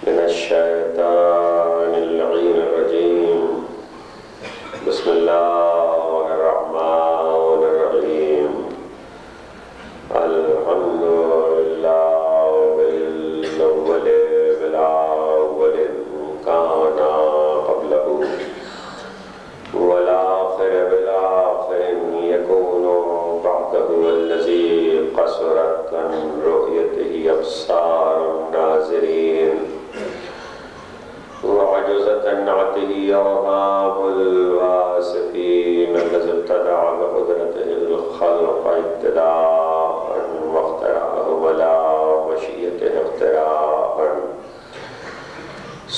من الشيطان اللعين الرجيم. بسم الله الرحمن الرحيم. الحمد لله بالأول بالأول كان قبله والآخر بالآخر يكون بعده الذي قصرت عن رؤيته أبصار الناظرين وعجزت عن نعته أوهام الواصفين الذي ابتدع بقدرته الخلق ابتداء واخترعه على مشيئته اختراعا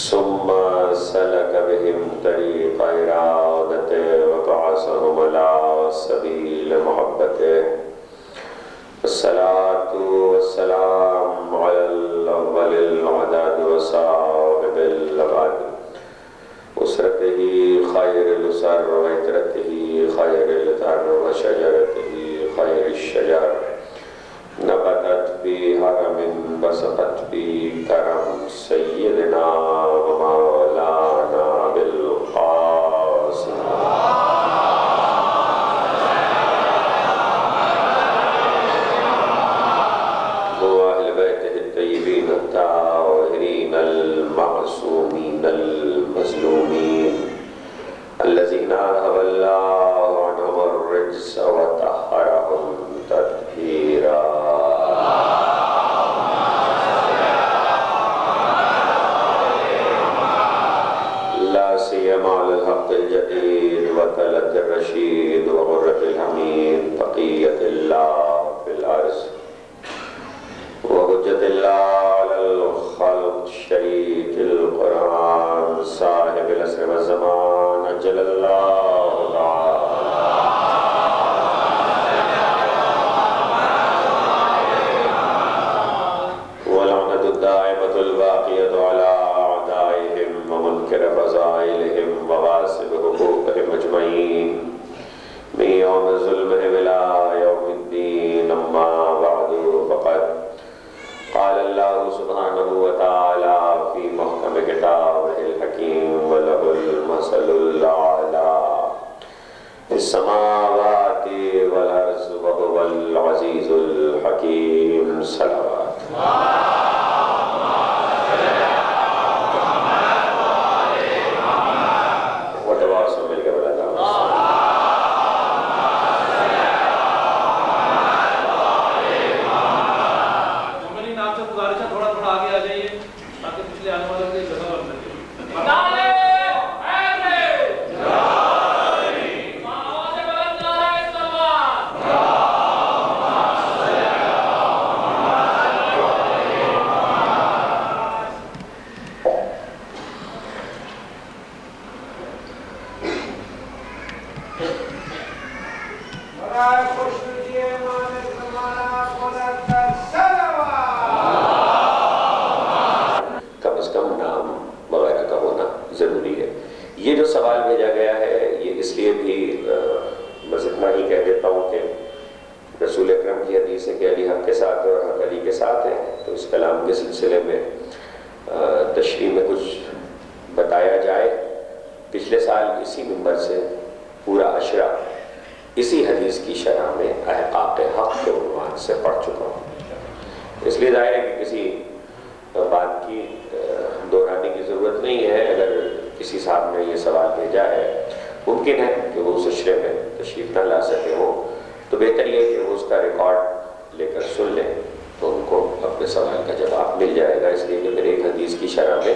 ثم سلك بهم طريق إرادته وبعثهم على سبيل محبته. الصلاة والسلام على الأول العدد وصاحب الأبد أسرته خير الأسر وعترته خير الأثر وشجرته خير الشجر نبتت في هرم بسقت في كرم سيدنا ومولانا بالقاسم وأهل بيته الطيبين الطاهرين المعصومين المظلومين الذين أذهب الله عنهم الرجس وطهرهم تطهيرا. لا سيما على الحق الجديد وطلة الرشيد وغرة الحميد بقية الله في الأرض وحجة الله على الخلق شريك القرآن صاحب العصر والزمان أجل الله تعالى ولعنة الدائمة الباقية على أعدائهم ومنكر فضائلهم وغاصب حقوقهم أجمعين من يوم ظلمهم إلى يوم الدين. أما بعد فقد قال الله سبحانه وتعالى في محكم كتابه الحكيم وله المثل الأعلى في السماوات والأرض وهو العزيز الحكيم. صلوات وتواصل بالقبل یہ جو سوال بھیجا گیا ہے یہ اس لیے بھی بس اتنا ہی کہہ دیتا ہوں کہ رسول اکرم کی حدیث ہے کہ علی حق کے ساتھ اور حق علی کے ساتھ ہے، تو اس کلام کے سلسلے میں تشریح میں کچھ بتایا جائے. پچھلے سال اسی منبر سے پورا عشرہ اسی حدیث کی شرح میں احقاق حق کے عنوان سے پڑھ چکا ہوں، اس لیے ظاہر ہے کہ کسی بات کی دہرانے کی ضرورت نہیں ہے. اگر کسی صاحب نے یہ سوال بھیجا ہے، ممکن ہے کہ وہ اس عشرے میں تشریف نہ لا سکے ہو، تو بہتر یہ کہ وہ اس کا ریکارڈ لے کر سن لیں تو ان کو اپنے سوال کا جواب مل جائے گا. اس لیے کہ پھر ایک حدیث کی شرح میں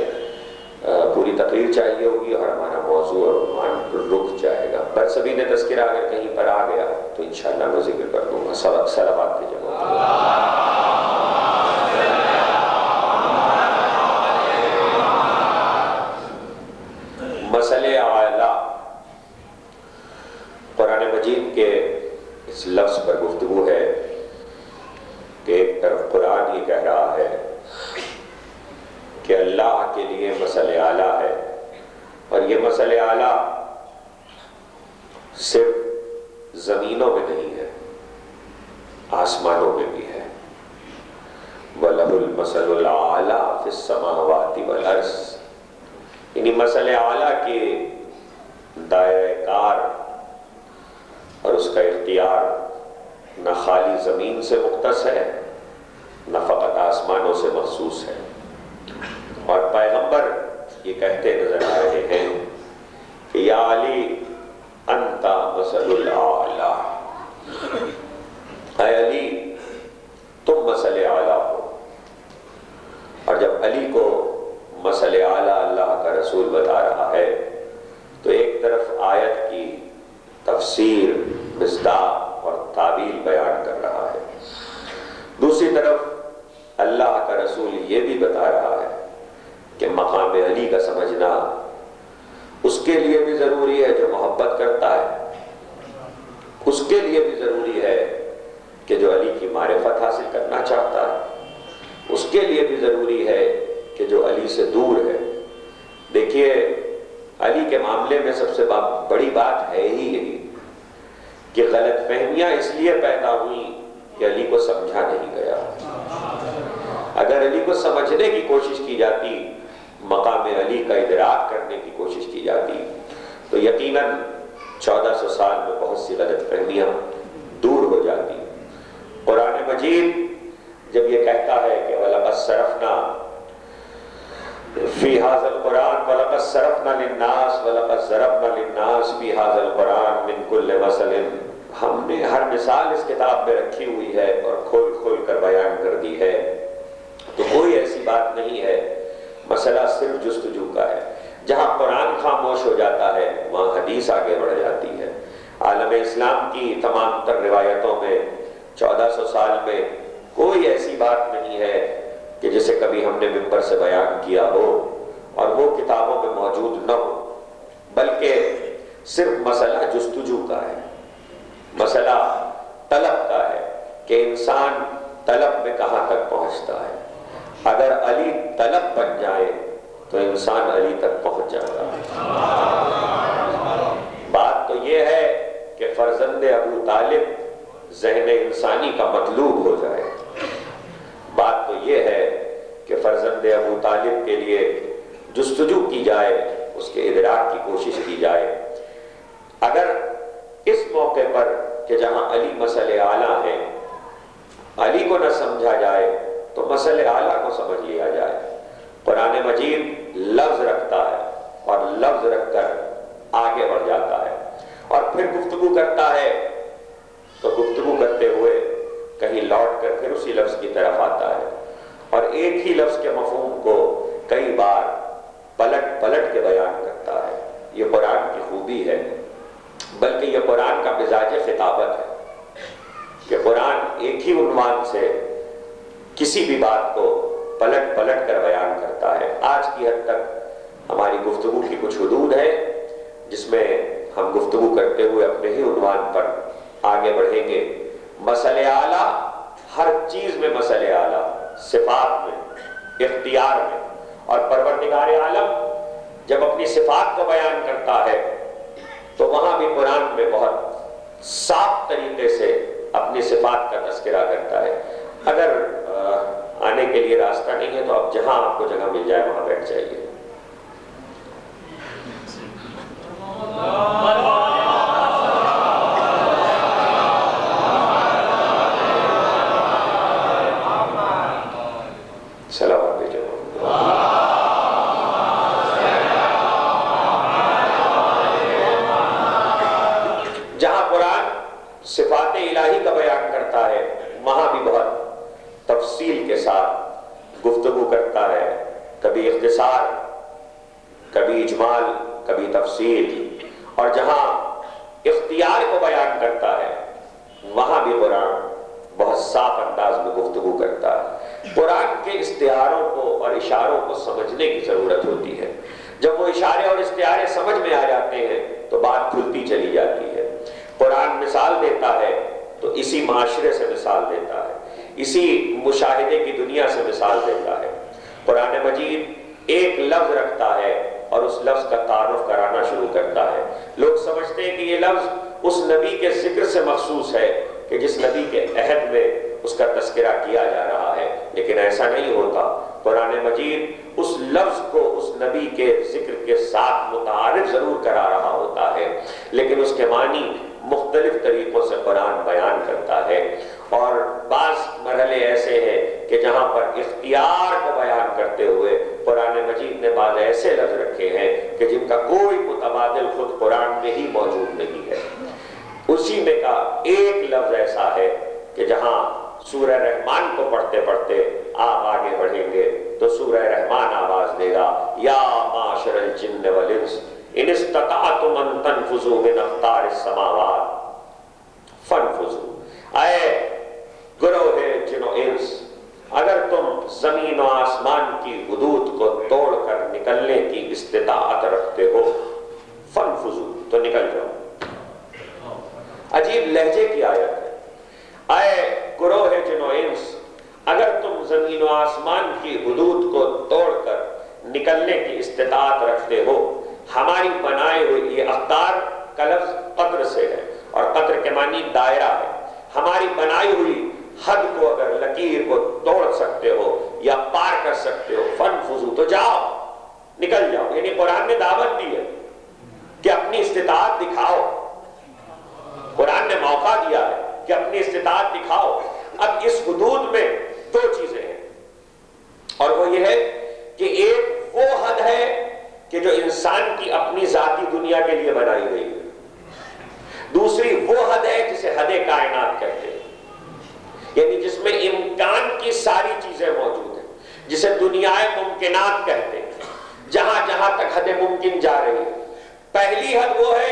پوری تقریر چاہیے ہوگی اور ہمارا موضوع اور عنوان رک جائے گا. پر سبھی نے تذکرہ اگر کہیں پر آ گیا تو انشاءاللہ میں ذکر کر دوں گا. صلوات کی جگہ مسئلے اعلیٰ. قرآن مجید کے اس لفظ پر گفتگو ہے کہ ایک طرف قرآن یہ کہہ رہا ہے کہ اللہ کے لیے مسئلے اعلیٰ ہے، اور یہ مسئلے اعلیٰ صرف زمینوں میں نہیں ہے، آسمانوں میں بھی ہے. وَلَهُ الْمَثَلُ الْأَعْلَى فِي السَّمَاوَاتِ وَالْأَرْضِ، یعنی مثل اعلیٰ کے دائرہ کار اور اس کا اختیار نہ خالی زمین سے مختص ہے نہ فقط آسمانوں سے مخصوص ہے۔ اور پیغمبر یہ کہتے نظر آ رہے ہیں کہ یا علی انت مثل الاعلیٰ، اے علی تم مثل اعلیٰ ہو۔ اور جب علی کو مثل اعلیٰ اللہ کا رسول بتا رہا ہے تو ایک طرف آیت کی تفسیر، مصداق اور تعبیر بیان کر رہا ہے، دوسری طرف اللہ کا رسول یہ بھی بتا رہا ہے کہ مقام علی کا سمجھنا اس کے لیے بھی ضروری ہے جو محبت کرتا ہے، اس کے لیے بھی ضروری ہے کہ جو علی کی معرفت حاصل کرنا چاہتا ہے، اس کے لیے بھی ضروری ہے کہ جو علی سے دور ہے۔ دیکھیے علی کے معاملے میں سب سے بڑی بات ہے ہی یہی کہ غلط فہمیاں اس لیے پیدا ہوئیں کہ علی کو سمجھا نہیں گیا۔ اگر علی کو سمجھنے کی کوشش کی جاتی، مقام علی کا ادراک کرنے کی کوشش کی جاتی، تو یقیناً 1400 سال میں بہت سی غلط فہمیاں دور ہو جاتی۔ قرآن مجید جب یہ کہتا ہے کہ وَلَقَدْ صَرَفْنَا فِي هَذَا الْقُرْآنِ وَلَقَدْ صَرَفْنَا لِلنَّاسِ وَلَقَدْ ضَرَبْنَا لِلنَّاسِ فِي هَذَا الْقُرْآنِ مِنْ كُلِّ مَثَلٍ، ہم نے ہر مثال اس کتاب میں رکھی ہوئی ہے اور کھول کھول کر بیان کر دی ہے، تو کوئی ایسی بات نہیں ہے۔ مسئلہ صرف جستجو کا ہے۔ جہاں قرآن خاموش ہو جاتا ہے وہاں حدیث آگے بڑھ جاتی ہے۔ عالم اسلام کی تمام تر روایتوں میں 1400 سال میں کوئی ایسی بات نہیں ہے کہ جسے کبھی ہم نے ممبر سے بیان کیا ہو اور وہ کتابوں میں موجود نہ ہو، بلکہ صرف مسئلہ جستجو کا ہے، مسئلہ طلب کا ہے کہ انسان طلب میں کہاں تک پہنچتا ہے۔ اگر علی طلب بن جائے تو انسان علی تک پہنچ جائے گا۔ بات تو یہ ہے کہ فرزند ابو طالب ذہن انسانی کا مطلوب ہو جائے، بات تو یہ ہے کہ فرزند ابو طالب کے لیے جستجو کی جائے، اس کے ادراک کی کوشش کی جائے۔ اگر اس موقع پر کہ جہاں علی مثل اعلیٰ ہے علی کو نہ سمجھا جائے تو مثل اعلیٰ کو سمجھ لیا جائے۔ قرآن مجید لفظ رکھتا ہے اور لفظ رکھ کر آگے بڑھ جاتا ہے، اور پھر گفتگو کرتا ہے تو گفتگو کرتے ہوئے کہیں لوٹ کر پھر اسی لفظ کی طرف آتا ہے، اور ایک ہی لفظ کے مفہوم کو کئی بار پلٹ پلٹ کے بیان کرتا ہے۔ یہ قرآن کی خوبی ہے، بلکہ یہ قرآن کا مزاج خطابت ہے کہ قرآن ایک ہی عنوان سے کسی بھی بات کو پلٹ پلٹ کر بیان کرتا ہے۔ آج کی حد تک ہماری گفتگو کی کچھ حدود ہے جس میں ہم گفتگو کرتے ہوئے اپنے ہی عنوان پر آگے بڑھیں گے۔ مثل اعلیٰ ہر چیز میں مثل اعلیٰ، صفات میں، اختیار میں، اور پروردگار عالم جب اپنی صفات کو بیان کرتا ہے تو وہاں بھی قرآن میں بہت صاف طریقے سے اپنی صفات کا تذکرہ کرتا ہے۔ اگر آنے کے لیے راستہ نہیں ہے تو اب جہاں آپ کو جگہ مل جائے وہاں بیٹھ جائیے۔ سلام علیکم۔ جہاں قرآن صفات الہی کا بیان کرتا ہے وہاں بھی بہت تفصیل کے ساتھ گفتگو کرتا ہے، کبھی اختصار، کبھی اجمال، کبھی تفصیل، اور جہاں اختیار کو بیان کرتا ہے وہاں بھی قرآن بہت صاف انداز میں گفتگو کرتا ہے۔ قرآن کے استعاروں کو اور اشاروں کو سمجھنے کی ضرورت ہوتی ہے۔ جب وہ اشارے اور استعارے سمجھ میں آ جاتے ہیں تو بات کھلتی چلی جاتی ہے۔ قرآن مثال دیتا ہے تو اسی معاشرے سے مثال دیتا ہے، اسی مشاہدے کی دنیا سے مثال دیتا ہے۔ قرآن مجید ایک لفظ رکھتا ہے اور اس لفظ کا تعارف کرانا شروع کرتا ہے۔ لوگ سمجھتے ہیں کہ یہ لفظ اس نبی کے ذکر سے مخصوص ہے کہ جس نبی کے عہد میں اس کا تذکرہ کیا جا رہا ہے، لیکن ایسا نہیں ہوتا. قرآن مجید اس لفظ کو اس نبی کے ذکر کے ساتھ متعارف ضرور کرا رہا ہوتا ہے، لیکن اس کے معنی مختلف طریقوں سے قرآن بیان کرتا ہے. اور بعض مرحلے ایسے ہیں کہ جہاں پر اختیار کو بیان کرتے ہوئے قرآن مجید نے بعض ایسے لفظ رکھے ہیں کہ جن کا کوئی متبادل خود قرآن میں ہی موجود نہیں ہے. اسی میں کا ایک لفظ ایسا ہے کہ جہاں سورہ رحمان کو پڑھتے پڑھتے آپ آگے بڑھیں گے تو سورہ رحمان آواز دے گا، یا معاشر الجن والانس ان استطعتم ان تنفذوا من اقطار السماوات فانفذوا. اے گروہ جن و انس، اگر تم زمین و آسمان کی حدود کو توڑ کر نکلنے کی استطاعت رکھتے ہو فانفذوا، تو نکل جاؤ. عجیب لہجے کی آیت ہے. اے گروہ جن و انس، اگر تم زمین و آسمان کی حدود کو توڑ کر نکلنے کی استطاعت رکھتے ہو. ہماری بنائے ہوئی، یہ اقدار کا لفظ قطر سے ہے اور قطر کے معنی دائرہ ہے. ہماری بنائی ہوئی حد کو اگر لکیر کو توڑ سکتے ہو یا پار کر سکتے ہو فانفذوا، تو جاؤ، نکل جاؤ. یعنی قرآن نے دعوت دی ہے کہ اپنی استطاعت دکھاؤ. قرآن نے موقع دیا ہے کہ اپنی استطاعت دکھاؤ. اب اس حدود میں دو چیزیں ہیں، اور وہ یہ ہے کہ ایک وہ حد ہے کہ جو انسان کی اپنی ذاتی دنیا کے لیے بنائی گئی ہے. دوسری وہ حد ہے جسے حد کائنات کہتے ہیں، یعنی جس میں امکان کی ساری چیزیں موجود ہیں، جسے دنیا ممکنات کہتے ہیں، جہاں جہاں تک حد ممکن جا رہی ہے. پہلی حد وہ ہے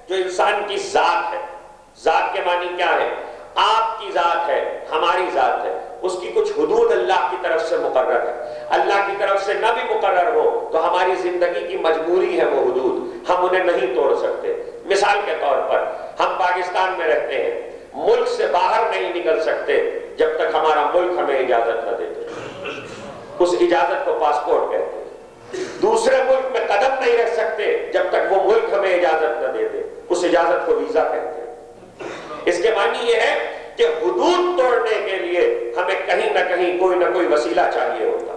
جو انسان کی ذات ہے. ذات کے معنی کیا ہے؟ آپ کی ذات ہے، ہماری ذات ہے. اس کی کچھ حدود اللہ کی طرف سے مقرر ہے. اللہ کی طرف سے نہ بھی مقرر ہو تو ہماری زندگی کی مجبوری ہے وہ حدود، ہم انہیں نہیں توڑ سکتے. مثال کے طور پر ہم پاکستان میں رہتے ہیں، ملک سے باہر نہیں نکل سکتے جب تک ہمارا ملک ہمیں اجازت نہ دیتے. اس اجازت کو پاسپورٹ کہتے ہیں. دوسرے ملک میں قدم نہیں رکھ سکتے جب تک وہ ملک ہمیں اجازت نہ دے دے. اس اجازت کو ویزا کہتے ہیں. اس کے معنی یہ ہے کہ حدود توڑنے کے لیے ہمیں کہیں نہ کہیں کوئی نہ کوئی وسیلہ چاہیے ہوتا.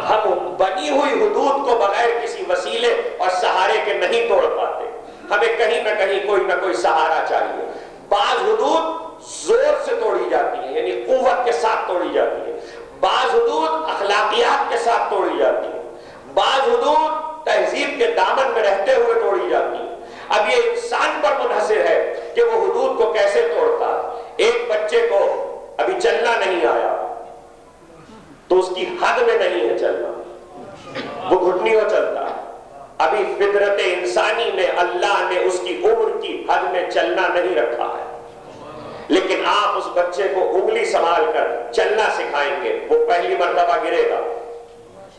ہم بنی ہوئی حدود کو بغیر کسی وسیلے اور سہارے کے نہیں توڑ پاتے. ہمیں کہیں نہ کہیں کوئی نہ کوئی سہارا چاہیے. بعض حدود زور سے توڑی جاتی ہیں، یعنی قوت کے ساتھ توڑی جاتی ہیں. بعض حدود اخلاقیات کے ساتھ توڑی جاتی ہیں. بعض حدود تہذیب کے دامن میں رہتے ہوئے توڑی جاتی ہیں. اب یہ انسان پر منحصر ہے کہ وہ حدود کو کیسے توڑتا ہے. ایک بچے کو ابھی چلنا نہیں آیا تو اس کی حد میں نہیں ہے چلنا، وہ گھٹنیوں چلتا ہے. ابھی فطرت انسانی میں اللہ نے اس کی عمر کی حد میں چلنا نہیں رکھا ہے، لیکن آپ اس بچے کو انگلی سنبھال کر چلنا سکھائیں گے. وہ پہلی مرتبہ گرے گا،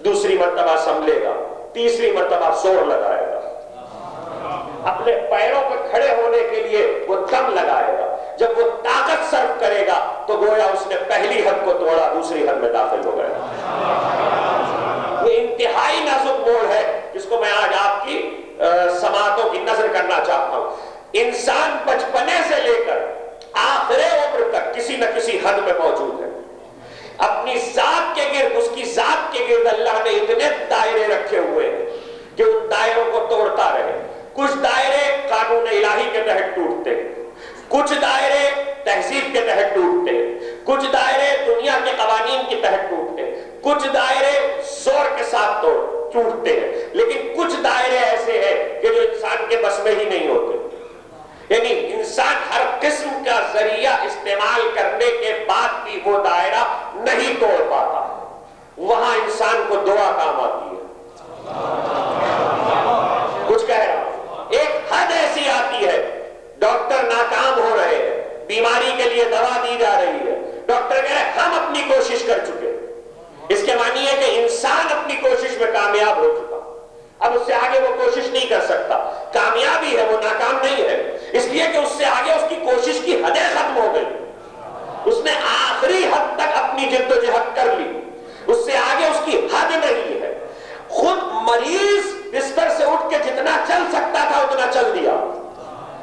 دوسری مرتبہ سنبھلے گا، تیسری مرتبہ زور لگائے گا. اپنے پیروں پر کھڑے ہونے کے لیے وہ دم لگائے گا. جب وہ طاقت صرف کرے گا تو گویا اس نے پہلی حد کو توڑا، دوسری حد میں داخل ہو گیا. یہ انتہائی نازک موڑ ہے جس کو میں آج آپ کی سماعتوں کی نظر کرنا چاہتا ہوں. انسان بچپنے سے لے کر آخر عمر تک کسی نہ کسی حد میں موجود ہے. اپنی ذات کے گرد، اس کی ذات کے گرد اللہ نے اتنے دائرے رکھے ہوئے ہیں کہ ان دائروں کو توڑتا رہے. کچھ دائرے قانون الہی کے تحت ٹوٹتے ہیں، کچھ دائرے تہذیب کے تحت ٹوٹتے ہیں، کچھ دائرے دنیا کے قوانین کے تحت ٹوٹتے ہیں، کچھ دائرے زور کے ساتھ ٹوٹتے ہیں، لیکن کچھ دائرے ایسے ہیں کہ جو انسان کے بس میں ہی نہیں ہوتے. یعنی انسان ہر قسم کا ذریعہ استعمال کرنے کے بعد بھی وہ دائرہ نہیں توڑ پاتا. وہاں انسان کو دعا کام آتی ہے. کچھ کہہ رہا ہوں. ایک حد ایسی آتی ہے، ڈاکٹر ناکام ہو رہے ہیں، بیماری کے لیے دوا دی جا رہی ہے، ڈاکٹر کہہ رہے ہم اپنی کوشش کر چکے. اس کے معنی ہے کہ انسان اپنی کوشش میں کامیاب ہو چکا، اب اس سے آگے وہ کوشش نہیں کر سکتا. کامیابی ہے، وہ ناکام نہیں ہے، اس لیے کہ اس سے آگے اس کی کوشش کی حدیں ختم ہو گئی. اس نے آخری حد تک اپنی جد و جہد کر لی، اس سے آگے اس کی حد نہیں ہے. خود مریض بستر سے اٹھ کے جتنا چل سکتا تھا اتنا چل دیا،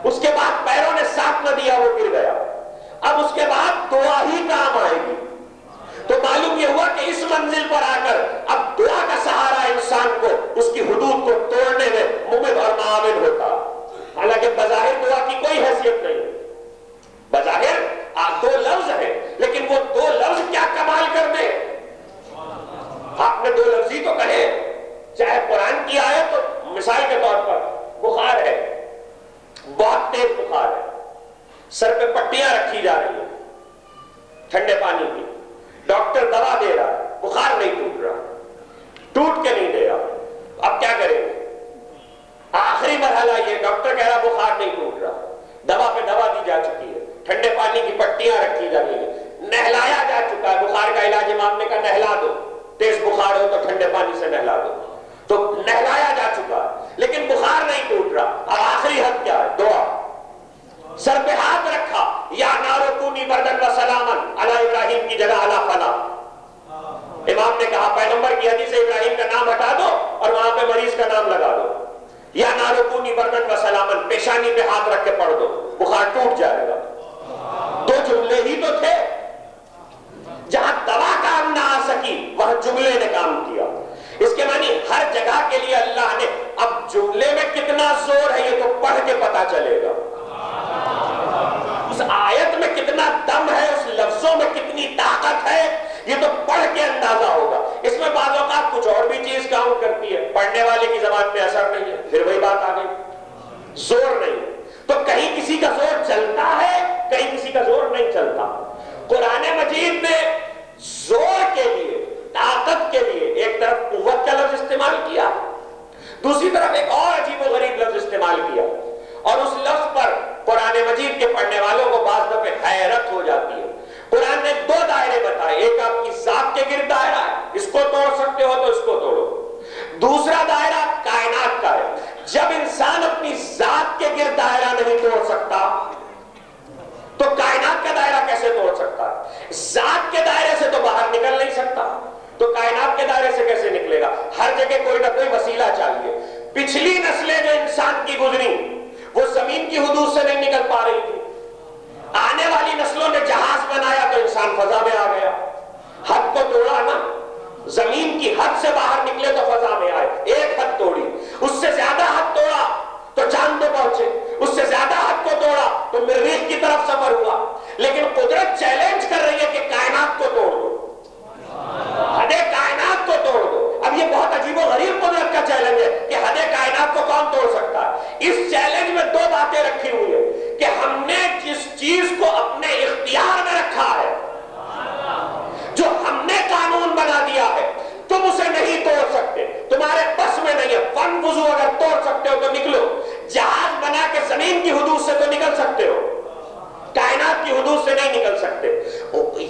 اس کے بعد پیروں نے ساتھ نہ دیا، وہ گر گیا. اب اس کے بعد سر پہ پٹیاں رکھی جا رہی ہیں ٹھنڈے پانی کی، ڈاکٹر دوا دے رہا ہے، بخار نہیں ٹوٹ رہا، ٹوٹ کے نہیں دے رہا، اب کیا کریں گے؟ آخری مرحلہ یہ، ڈاکٹر کہہ رہا بخار نہیں ٹوٹ رہا، دوا پہ دوا دی جا چکی ہے، ٹھنڈے پانی کی پٹیاں رکھی جا رہی ہیں، نہلایا جا چکا ہے، بخار کا علاج امام نے کہا نہلا دو، تیز بخار ہو تو ٹھنڈے پانی سے نہلا دو، تو نہلایا جا چکا ہے لیکن بخار نہیں ٹوٹ رہا، اب آخری حد کیا ہے؟ دعا، سر پہ ہاتھ رکھا، یا نارو کونی بردن و سلامن علی ابراہیم کی جگہ علی فلاں، امام نے کہا پیغمبر کی حدیث سے ابراہیم کا نام ہٹا دو اور وہاں پہ مریض کا نام لگا دو، یا نارو کونی بردن و سلامن، پیشانی پہ ہاتھ رکھ کے پڑھ دو، بخار ٹوٹ جائے گا۔ دو جملے ہی تو تھے، جہاں دوا کام نہ آ سکی وہاں جملے نے کام کیا۔ اس کے معنی ہر جگہ کے لیے اللہ نے، اب جملے میں کتنا زور ہے یہ تو پڑھ کے پتا چلے گا، اس آیت میں کتنا دم ہے، اس لفظوں میں کتنی طاقت ہے، یہ تو پڑھ کے اندازہ ہوگا۔ اس میں بعض اوقات کچھ اور بھی چیز کاؤنٹ کرتی ہے، پڑھنے والے کی زبان پہ اثر نہیں ہے، پھر وہی بات آ گئی، زور نہیں، تو کہیں کسی کا زور چلتا ہے کہیں کسی کا زور نہیں چلتا۔ قرآن مجید نے زور کے لیے، طاقت کے لیے ایک طرف قوت کا لفظ استعمال کیا، دوسری طرف ایک اور عجیب و غریب لفظ استعمال کیا، اور اس لفظ پر قرآن مجید کے پڑھنے والوں کو بعض دفعہ حیرت ہو جاتی ہے۔ قرآن نے دو دائرے بتائے، ایک آپ کی ذات کے گرد دائرہ ہے، اس کو توڑ سکتے ہو تو اس کو توڑو، دوسرا دائرہ کائنات کا ہے۔ جب انسان اپنی ذات کے گرد دائرہ نہیں توڑ سکتا تو کائنات کا دائرہ کیسے توڑ سکتا ہے؟ ذات کے دائرے سے تو باہر نکل نہیں سکتا تو کائنات کے دائرے سے کیسے نکلے گا؟ ہر جگہ کوئی نہ کوئی وسیلہ چاہیے۔ پچھلی نسلیں جو انسان کی گزری وہ زمین کی حدود سے نہیں نکل پا رہی تھی، آنے والی نسلوں نے جہاز بنایا تو انسان فضا میں آ گیا، حد کو توڑا نا، زمین کی حد سے باہر نکلے تو فضا میں آئے، ایک حد توڑی، اس سے زیادہ حد توڑا تو چاند پہ پہنچے، اس سے زیادہ حد کو توڑا تو مریخ کی طرف سفر ہوا۔ لیکن قدرت چیلنج کر رہی ہے کہ کائنات کو توڑ دو، حدیں کائنات کو توڑ دو۔ اب یہ بہت عجیب و غریب قدرت کا چیلنج ہے کہ حدیں کائنات کو کون توڑ سکتا ہے؟ اس چیلنج میں دو باتیں رکھی ہوئی ہیں کہ ہم نے جس چیز کو اپنے اختیار میں رکھا ہے، جو ہم نے قانون بنا دیا ہے، تم اسے نہیں توڑ سکتے، تمہارے بس میں نہیں ہے۔ فن وضو اگر توڑ سکتے ہو تو نکلو، جہاز بنا کے زمین کی حدود سے تو نکل سکتے ہو، کائنات کی حدود سے نہیں نکل سکتے۔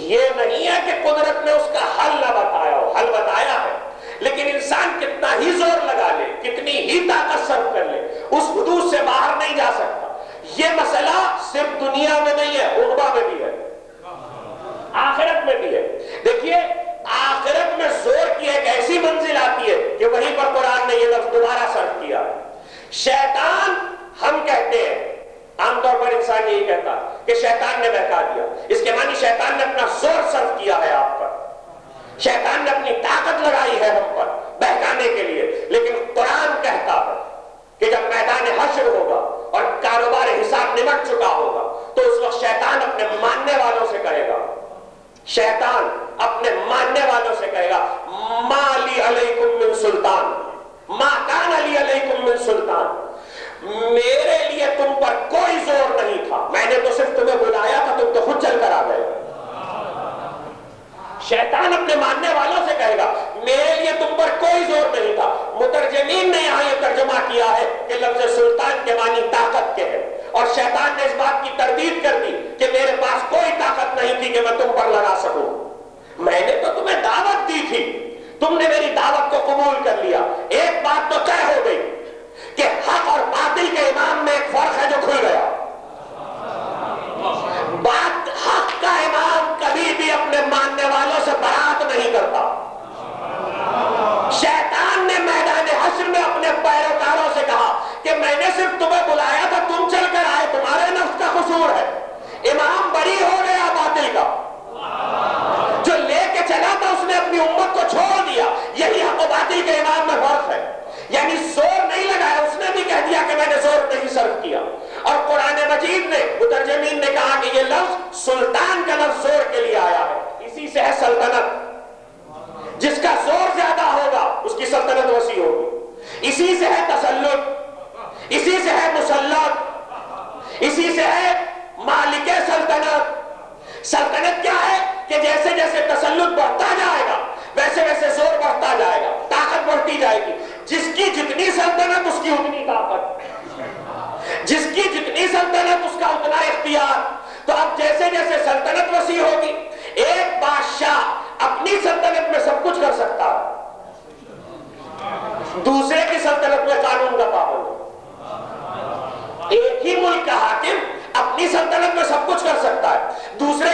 یہ نہیں ہے کہ قدرت نے اس کا حل نہ بتایا ہو، حل بتایا ہے، لیکن انسان کتنا ہی زور لگا لے، کتنی ہی طاقت صرف کر لے، اس حدود سے باہر نہیں جا سکتا۔ یہ مسئلہ صرف دنیا میں نہیں ہے، عقبہ میں بھی ہے، آخرت میں بھی ہے۔ دیکھیے آخرت میں زور کی ایک ایسی منزل آتی ہے کہ وہیں پر قرآن نے یہ لفظ دوبارہ صرف کیا۔ شیطان، ہم کہتے ہیں عام طور پر انسان یہی کہتا کہ شیطان نے بہکا دیا، اس کے معنی شیطان نے اپنا زور صرف کیا ہے آپ پر، شیطان نے اپنی طاقت لگائی ہے ہم پر بہکانے کے لیے۔ لیکن قرآن کہتا ہے کہ جب میدان حشر ہوگا اور کاروبار حساب نمٹ چکا ہوگا تو اس وقت شیطان اپنے ماننے والوں سے کہے گا، شیطان اپنے ماننے والوں سے کہے گا، ما لی علیکم من سلطان، ما کان لی علیکم من سلطان، میرے لیے تم پر کوئی زور نہیں تھا، میں نے تو صرف تمہیں بلایا تھا، تم تو خود چل کر آ گئے۔ شیطان اپنے ماننے والوں سے کہے گا میرے لیے تم پر کوئی زور نہیں تھا۔ مترجمین نے یہاں یہ ترجمہ کیا ہے کہ لفظ سلطان کے معنی طاقت کے ہے، اور شیطان نے اس بات کی تردید کر دی کہ میرے پاس کوئی طاقت نہیں تھی کہ میں تم پر لگا سکوں، میں نے تو تمہیں دعوت دی تھی، تم نے میری دعوت کو قبول کر لیا۔ ایک بات تو طے ہو گئی کہ حق اور باطل کے امام میں ایک فرق ہے جو کھل گیا۔ بات حق کا امام کبھی بھی اپنے ماننے والوں سے برات نہیں کرتا۔ شیطان نے میدان حشر میں اپنے پیروکاروں سے کہا کہ میں نے صرف تمہیں بلایا تھا، تم چل کر آئے، تمہارے نفس کا قصور ہے۔ امام بری ہو گیا باطل کا، جو لے کے چلا تھا اس نے اپنی امت کو چھوڑ دیا۔ یہی حق و باطل کے امام میں فرق ہے، یعنی زور نہیں لگایا، اس نے بھی کہہ دیا کہ میں نے زور نہیں صرف کیا۔ اور قرآن مجید نے، مترجمین نے کہا کہ یہ لفظ سلطان کا لفظ زور کے لیے آیا ہے، اسی سے ہے سلطنت، جس کا زور زیادہ ہوگا اس کی سلطنت وسیع ہوگی، اسی سے ہے تسلط، اسی سے ہے مسلط، اسی سے ہے مالک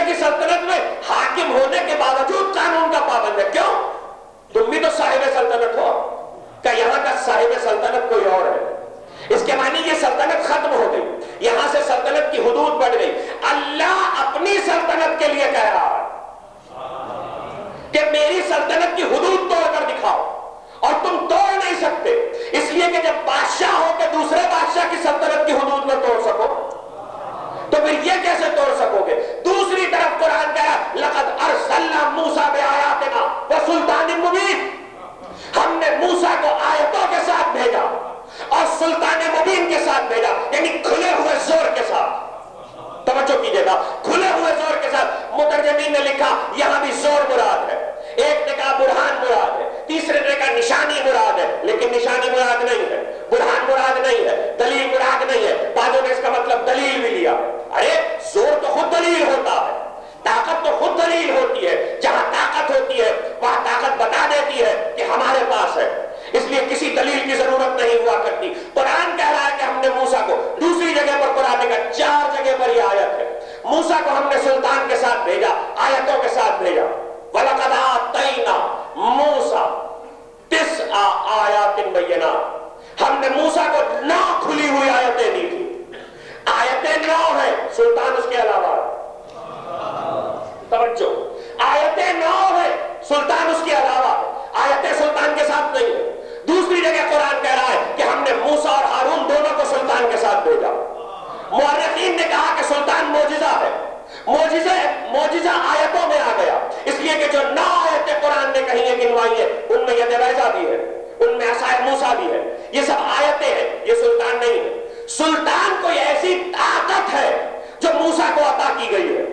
کی سلطنت میں حاکم ہونے کے باوجود قانون کا پابند ہے. کیوں؟ تم بھی تو صاحب سلطنت ہو. کہ یہاں کا صاحب سلطنت کوئی اور ہے. اس کے معنی یہ سلطنت ختم ہو گئی, یہاں سے سلطنت کی حدود بڑھ گئی. اللہ اپنی سلطنت کے لیے کہہ رہا ہے کہ میری سلطنت کی حدود توڑ کر دکھاؤ, اور تم توڑ نہیں سکتے. اس لیے کہ جب بادشاہ ہو کہ دوسرے بادشاہ کی سلطنت کی حدود میں توڑ سکو تو پھر یہ کیسے توڑ سکو گے؟ دوسری طرف قرآن کہہ رہا لقد ارسلنا موسیٰ بآیاتنا وسلطان مبین, ہم نے موسیٰ کو آیتوں کے ساتھ بھیجا اور سلطان مبین کے ساتھ بھیجا, یعنی کھلے ہوئے زور کے ساتھ. توجہ کیجئے گا, کھلے ہوئے زور کے ساتھ. مترجمین نے لکھا یہاں بھی زور مراد ہے, ایک نے کہا برہان مراد ہے, تیسرے نے کہا نشانی مراد ہے, لیکن نشانی مراد نہیں ہے, برہان مراد نہیں ہے, دلیل مراد نہیں ہے. بعضوں نے اس کا مطلب دلیل بھی لیا. ارے زور تو خود دلیل ہوتا ہے, طاقت تو خود دلیل ہوتی ہے. جہاں طاقت ہوتی ہے وہاں طاقت بتا دیتی ہے کہ ہمارے پاس ہے, اس لیے کسی دلیل کی ضرورت نہیں ہوا کرتی. قرآن کہہ رہا ہے کہ ہم نے موسیٰ کو, دوسری جگہ پر قرآن کا 4 جگہ پر یہ آیت ہے, موسیٰ کو ہم نے سلطان کے ساتھ بھیجا, آیتوں کے ساتھ بھیجا. وَلَقَدْ آتَيْنَا مُوسَىٰ 9 آیات بینات, ہم نے موسیٰ کو 9 کھلی ہوئی آیتیں دی تھی. آیتیں 9 ہیں, سلطان اس کے علاوہ. توجہ, آیتیں 9 ہیں, سلطان اس کے علاوہ. آیتیں سلطان کے ساتھ نہیں ہے. دوسری جگہ قرآن کہہ رہا ہے کہ ہم نے موسیٰ اور ہارون دونوں کو سلطان کے ساتھ بھیجا. مورخین نے کہا کہ سلطان معجزہ ہے, معجزہ آیتوں میں آ گیا, اس لیے کہ جو 9 آیتیں قرآن نے کہیں ہیں گنوائی ہیں ان میں ید بیضا بھی ہے, ان میں عصائے موسیٰ بھی ہے, یہ سب آیتیں ہیں, یہ سلطان نہیں ہے. سلطان کوئی ایسی طاقت ہے جو موسیٰ کو عطا کی گئی ہے,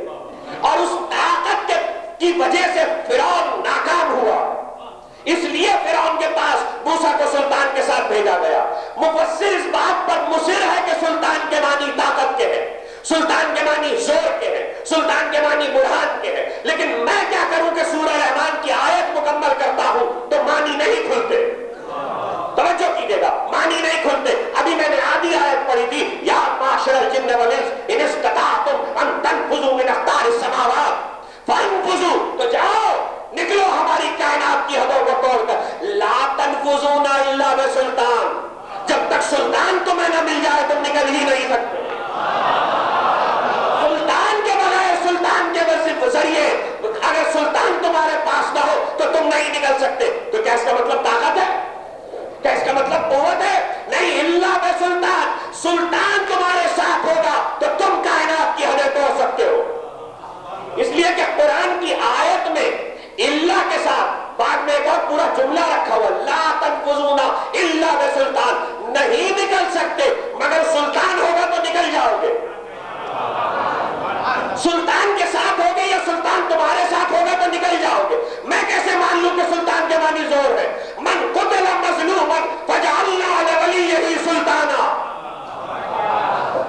اور اس طاقت کی وجہ سے فرعون ناکام ہوا, اس لیے فرعون کے پاس موسیٰ کو سلطان کے ساتھ بھیجا گیا. مفسر اس بات پر مصر ہے کہ سلطان کے معنی طاقت کے ہیں, سلطان کے معنی زور کے ہیں, سلطان کے معنی برہان کے ہیں. لیکن میں کیا کروں کہ سورہ رحمان کی آیت مکمل کرتا ہوں تو معنی نہیں کھلتے. توجہ کیجئے گا, معنی نہیں کھلتے. ابھی میں نے آدھی آیت پڑھی تھی, یا معاشر الجن والانس ان استطعتم ان تنفذوا من اقطار السماوات فانفذوا, تو جاؤ نکلو ہماری کائنات کی حدوں کو توڑ کر. لا تنفذون الا بسلطان, جب تک سلطان تمہیں نہ مل جائے تم نکل ہی نہیں سکتے. سلطان کے بغیر, سلطان کے ذریعے اگر سلطان تمہارے پاس نہ ہو تو تم نہیں نکل سکتے. تو کیا اس کا مطلب طاقت ہے؟ کیا اس کا مطلب قوت ہے؟ نہیں, الا بسلطان. سلطان تمہارے ساتھ ہوگا تو تم کائنات کی حدیں توڑ سکتے ہو. اس لیے کہ قرآن کی آیت میں اللہ کے ساتھ بعد میں ایک اور پورا جملہ رکھا ہوا, لا تنفذون الا بسلطان, نہیں نکل سکتے مگر سلطان ہوگا تو نکل جاؤ گے. سلطان کے ساتھ ہوگے یا سلطان تمہارے ساتھ ہوگا تو نکل جاؤ گے. میں کیسے مان لوں کہ سلطان کے معنی زور ہے؟ من قتل مظلوما فجعلنا لولیہ سلطانا,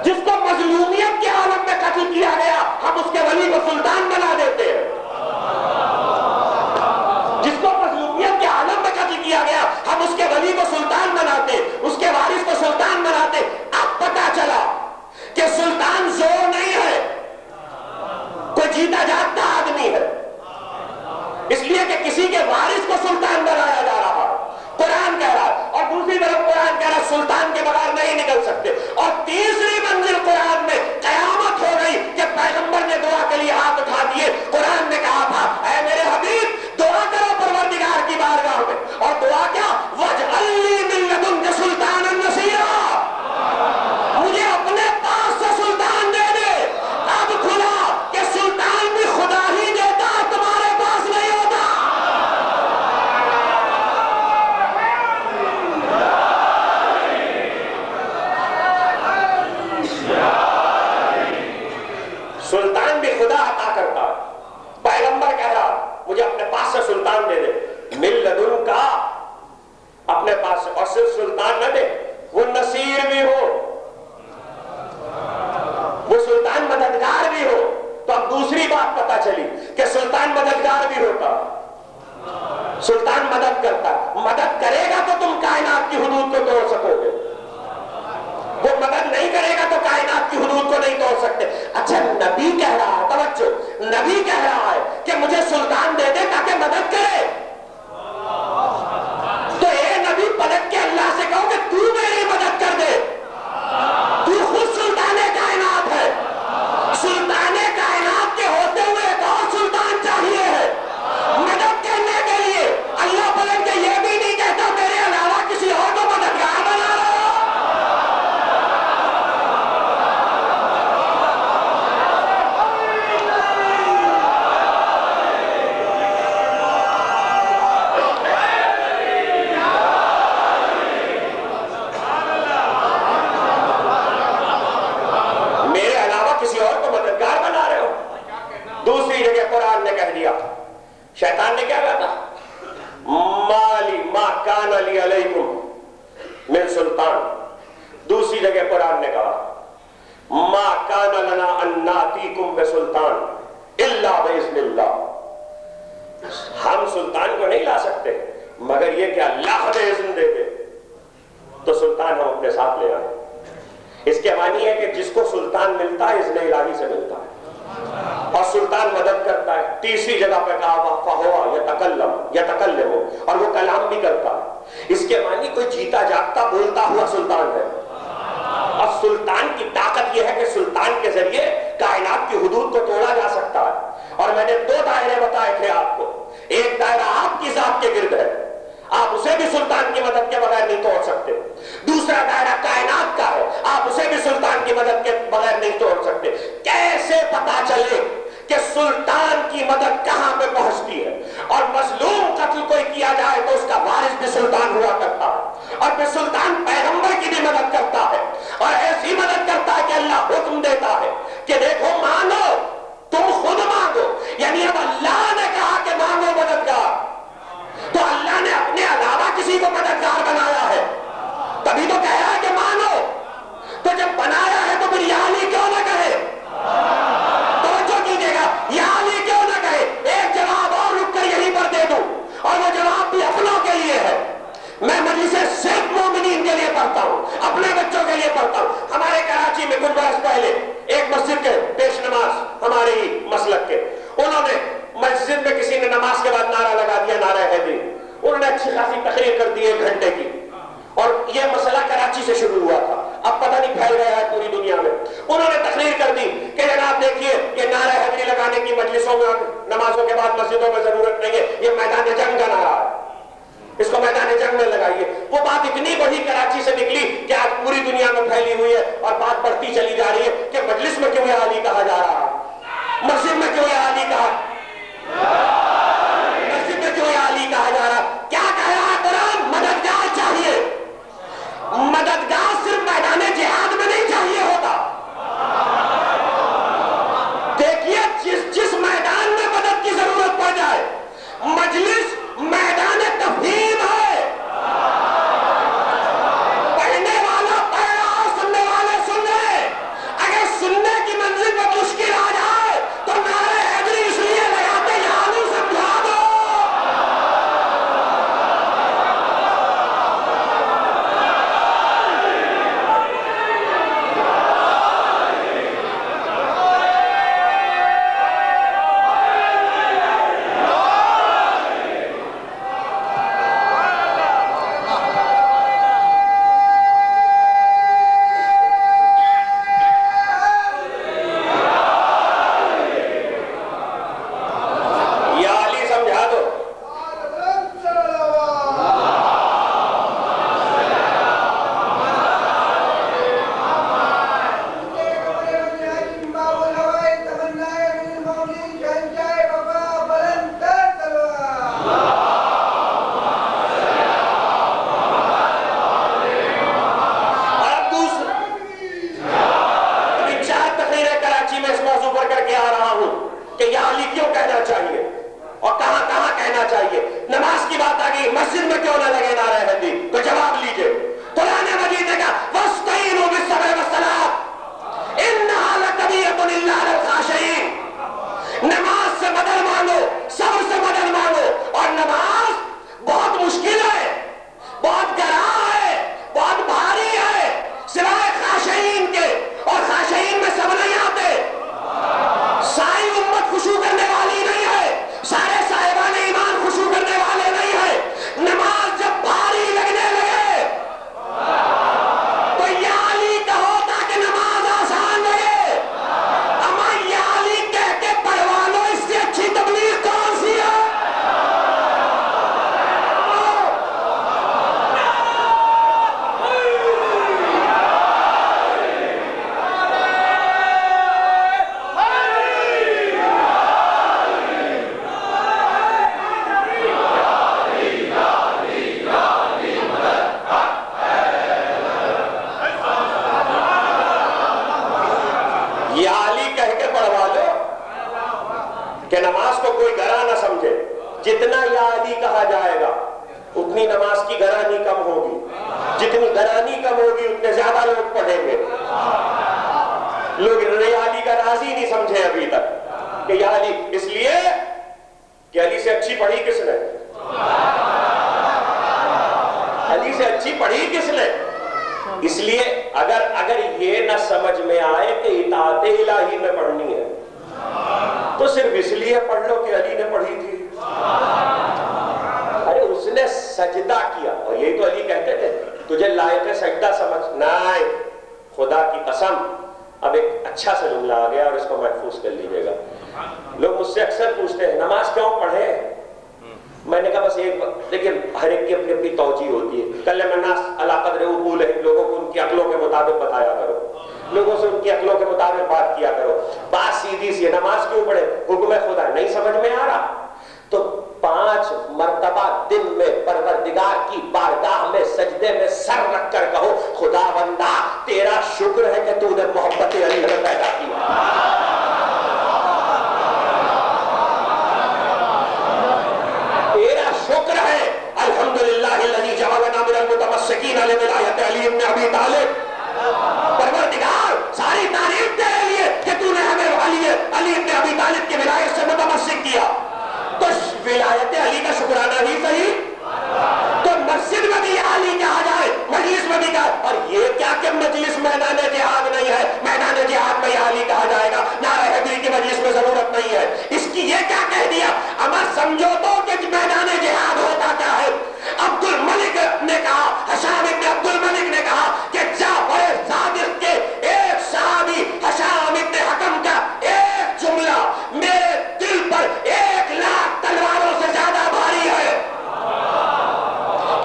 جس کو مظلومیت کے عالم میں قتل کیا گیا ہم اس کے ولی کو سلطان بنا دیتے ہیں. جس کو مظلومیت کے عالم میں قتل کیا گیا ہم اس کے ولی کو سلطان بناتے, اس کے وارث کو سلطان بناتے. اب پتا چلا کہ سلطان زور نہیں ہے, کوئی جیتا جاگتا آدمی ہے, اس لیے کہ کسی کے وارث کو سلطان بنایا جا رہا ہے. قرآن کہہ رہا ہے, اور دوسری طرف قرآن کہہ رہا ہے سلطان کے بغیر نہیں نکل سکتے. اور تیسری منزل قرآن میں قیامت ہو گئی کہ پیغمبر نے دعا کے لیے ہاتھ اٹھا دیے. قرآن نے کہا تھا اے میرے حبیب دعا کرو پروردگار کی بارگاہ میں, اور دعا کیا, وَاجْعَلْ لِي مِن لَّدُنْكَ سُلْطَانًا نَصِيرًا, مجھے اپنے پاس سے سلطان دے دے. اب کھلا کہ سلطان بھی خدا ہی دیتا, تمہارے پاس نہیں ہوتا. سلطان بھی خدا عطا کرتا ہے. پیغمبر کہہ رہا مجھے اپنے پاس سے سلطان دے دے, مل لدن کا, اپنے پاس سے. اور صرف سلطان نہ دے, وہ نصیر بھی ہو, وہ سلطان مددگار بھی ہو. تو اب دوسری بات پتا چلی کہ سلطان مددگار بھی ہوتا, سلطان مدد کرتا. مدد کرے گا تو تم کائنات کی حدود کو توڑ سکو گے, وہ مدد نہیں کرے گا تو کائنات کی حدود کو نہیں توڑ سکتے. اچھا نبی کہہ رہا ہے, توجہ, نبی کہہ رہا ہے کہ مجھے سلطان دے دے تاکہ مدد کرے, تو اے نبی پلٹ کے اللہ سے کہو کہ تو میری مدد کر دے. تو خود سلطان کائنات ہے, سلطان کائنات کے ہوتے ہوئے ایک اور سلطان چاہیے ہے مدد کرنے کے لیے. اللہ پلٹ کے یہ بھی نہیں کہتا میرے علاوہ کسی اور کو مددگار بنا رہا. دوسری جگہ قرآن نے کہہ دیا, شیطان نے کیا کہا تھا, مالی ما کان علی علیکم من سلطان. دوسری جگہ قرآن نے کہا ما کان لنا ان ناتیکم بسلطان الا باذن اللہ. ہم سلطان کو نہیں لا سکتے مگر یہ کہ اللہ ہمیں اذن دے دے تو سلطان ہم اپنے ساتھ لے آئیں. اس کے معنی ہے کہ جس کو سلطان ملتا ہے اذن الہی سے ملتا ہے اور سلطان مدد کرتا ہے. تیسری جگہ پہ کہا فہوا یتکلم, اور وہ کلام بھی کرتا ہے. اس کے معنی کوئی جیتا جاگتا بولتا ہوا سلطان ہے. اور سلطان کی طاقت یہ ہے کہ سلطان کے ذریعے کائنات کی حدود کو توڑا جا سکتا ہے. اور میں نے 2 دائرے بتائے تھے آپ کو. ایک دائرہ آپ کی ذات کے گرد ہے, آپ اسے بھی سلطان کی مدد کے بغیر نہیں توڑ سکتے. دوسرا دائرہ کائنات کا ہے, آپ اسے بھی سلطان کی مدد کے بغیر نہیں توڑ سکتے. کیسے پتا چلے کہ سلطان کی مدد کہاں پہ پہنچتی ہے؟ اور مظلوم قتل کوئی کیا جائے تو اس کا وارث بھی سلطان ہوا کرتا ہے, اور پھر سلطان پیغمبر کی بھی مدد کرتا ہے, اور ایسی مدد کرتا ہے کہ اللہ حکم دیتا ہے کہ دیکھو مانگو, تم خود مانگو. یعنی اب اللہ نے کہا کہ مانگو مددگار, تو اللہ نے اپنے علاوہ کسی کو مددگار بنایا ہے, تبھی تو کہہ رہا ہے کہ مانو. تو جب بنایا ہے تو پھر یا علی کیوں نہ کہے؟ توجہ کیجیے گا, یا علی کیوں نہ کہے؟ ایک جواب اور رک کر یہیں پر دے دوں, اور وہ جواب بھی اپنوں کے لیے ہے. میں مجلسیں صرف مومنین کے لیے پڑھتا ہوں, اپنے بچوں کے لیے پڑھتا ہوں. ہمارے کراچی میں کچھ برس پہلے ایک مسجد کے پیش نماز ہمارے ہی مسلک کے, انہوں نے مسجد میں کسی نے نماز کے بعد نعرہ لگا دیا, نعرہ حیدری. انہوں نے اچھی خاصی تقریر کر دی 1 گھنٹے کی, اور یہ مسئلہ کراچی سے شروع ہوا تھا, اب پتہ نہیں پھیل گیا ہے پوری دنیا میں. انہوں نے تقریر کر دی کہ جناب دیکھیے یہ نعرہ حیدری لگانے کی مجلسوں میں نمازوں کے بعد مسجدوں میں ضرورت نہیں ہے, یہ میدان جنگ کا نعرہ ہے, اس کو میدان جنگ میں لگائیے. وہ بات اتنی بڑی کراچی سے نکلی کہ آج پوری دنیا میں پھیلی ہوئی ہے, اور بات بڑھتی چلی جا رہی ہے کہ مجلس میں کیوں علی کہا جا رہا ہے, مسجد میں کیوں علی کہا, مسجد میں کیوں علی کہا جا رہا. کیا کہہ رہا ہے قرآن؟ مددگار چاہیے. مددگار صرف میدان جہاد میں نہیں چاہیے ہوتا. دیکھیے جس میدان میں مدد کی ضرورت پڑ جائے, مجلس اتنی نماز کی گرانی کم ہوگی، جتنی گرانی کم ہوگی اتنے زیادہ لوگ پڑھیں گے. لوگ یا علی کا راضی نہیں سمجھے ابھی تک کہ یا علی، اس لیے کہ علی سے اچھی پڑھی کس نے؟ علی سے اچھی پڑھی کس نے؟ اس لیے اگر یہ نہ سمجھ میں آئے کہ اطاعت الہی میں پڑھنی ہے تو صرف اس لیے پڑھ لو کہ علی نے پڑھی تھی. ارے اس نے سجدہ کیا، اور یہی تو علی کہتے تھے تجھے لائق سجدہ سمجھ. نہیں، خدا کی قسم. اب ایک اچھا سا جملہ آ گیا اور اس کو محفوظ کر لیجئے گا. لوگ مجھ سے اکثر پوچھتے ہیں نماز کیوں پڑھے؟ میں نے کہا بس ایک لیکن ہر ایک کی اپنی اپنی توجیہ ہوتی ہے. کلم الناس علی قدر عقولہم، لوگوں کو ان کی عقلوں کے مطابق بتایا کرو، لوگوں سے ان کی عقلوں کے مطابق بات کیا کرو. بات سیدھی سی ہے، نماز کیوں پڑھے؟ حکم خدا. نہیں سمجھ میں آ رہا تو 5 مرتبہ دن میں پروردگار کی بارگاہ میں سجدے میں سر رکھ کر کہو خدا بندہ تیرا شکر ہے کہ تو نے محبت علی میں پیدا کیا. تیرا شکر ہے الحمدللہ الذی جعلنا من المتمسکین لولایت علی بن ابی طالب. پروردگار ساری تعریف تیرے لیے کہ تو نے ہمیں علی بن ابی طالب کی ولایت سے متمسک کیا. تو ولایت علی کا شکرانہ ہی صحیح. تو مسجد میں بھی علی کہا جائے، مجلس میں بھی کہا. اور یہ کیا کہ مجلس میدان جہاد نہیں ہے، میدان جہاد میں علی کہا جائے گا، نعرہ حیدری کی مجلس میں ضرورت نہیں ہے. اس کی یہ کیا کہہ دیا؟ اما سمجھو تو کہ میدان جہاد ہوتا کیا ہے. عبد الملک نے کہا، حشام ابن عبد الملک نے کہا کہ جعفر صادق کے ایک صحابی حشام ابن حکم کا ایک جملہ میرے دل پر 1,00,000 تلواروں سے زیادہ بھاری ہے.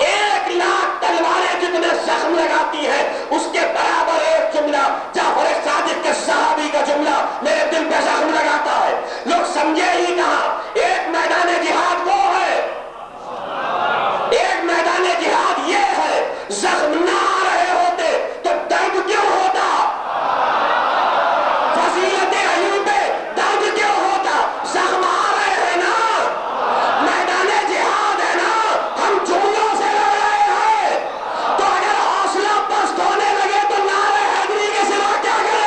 1,00,000 تلواریں جتنے زخم لگاتی ہیں اس کے برابر ایک جملہ جعفر صادق کے صحابی کا جملہ میرے دل پہ زخم لگاتا ہے. لوگ سمجھے ہی کہاں. ایک میدان جہاد وہ ہے، ایک میدان جہاد یہ ہے. زخم نہ آ رہے ہوتے تو درد کیوں ہوتا؟ فضیلت علی پہ درد کیوں ہوتا؟ زخم آ رہے ہیں نا، میدان جہاد ہے نا، ہم جملوں سے لڑ رہے ہیں. تو اگر حوصلہ پست ہونے لگے تو نعرہ حیدری کے سوا کیا کرے؟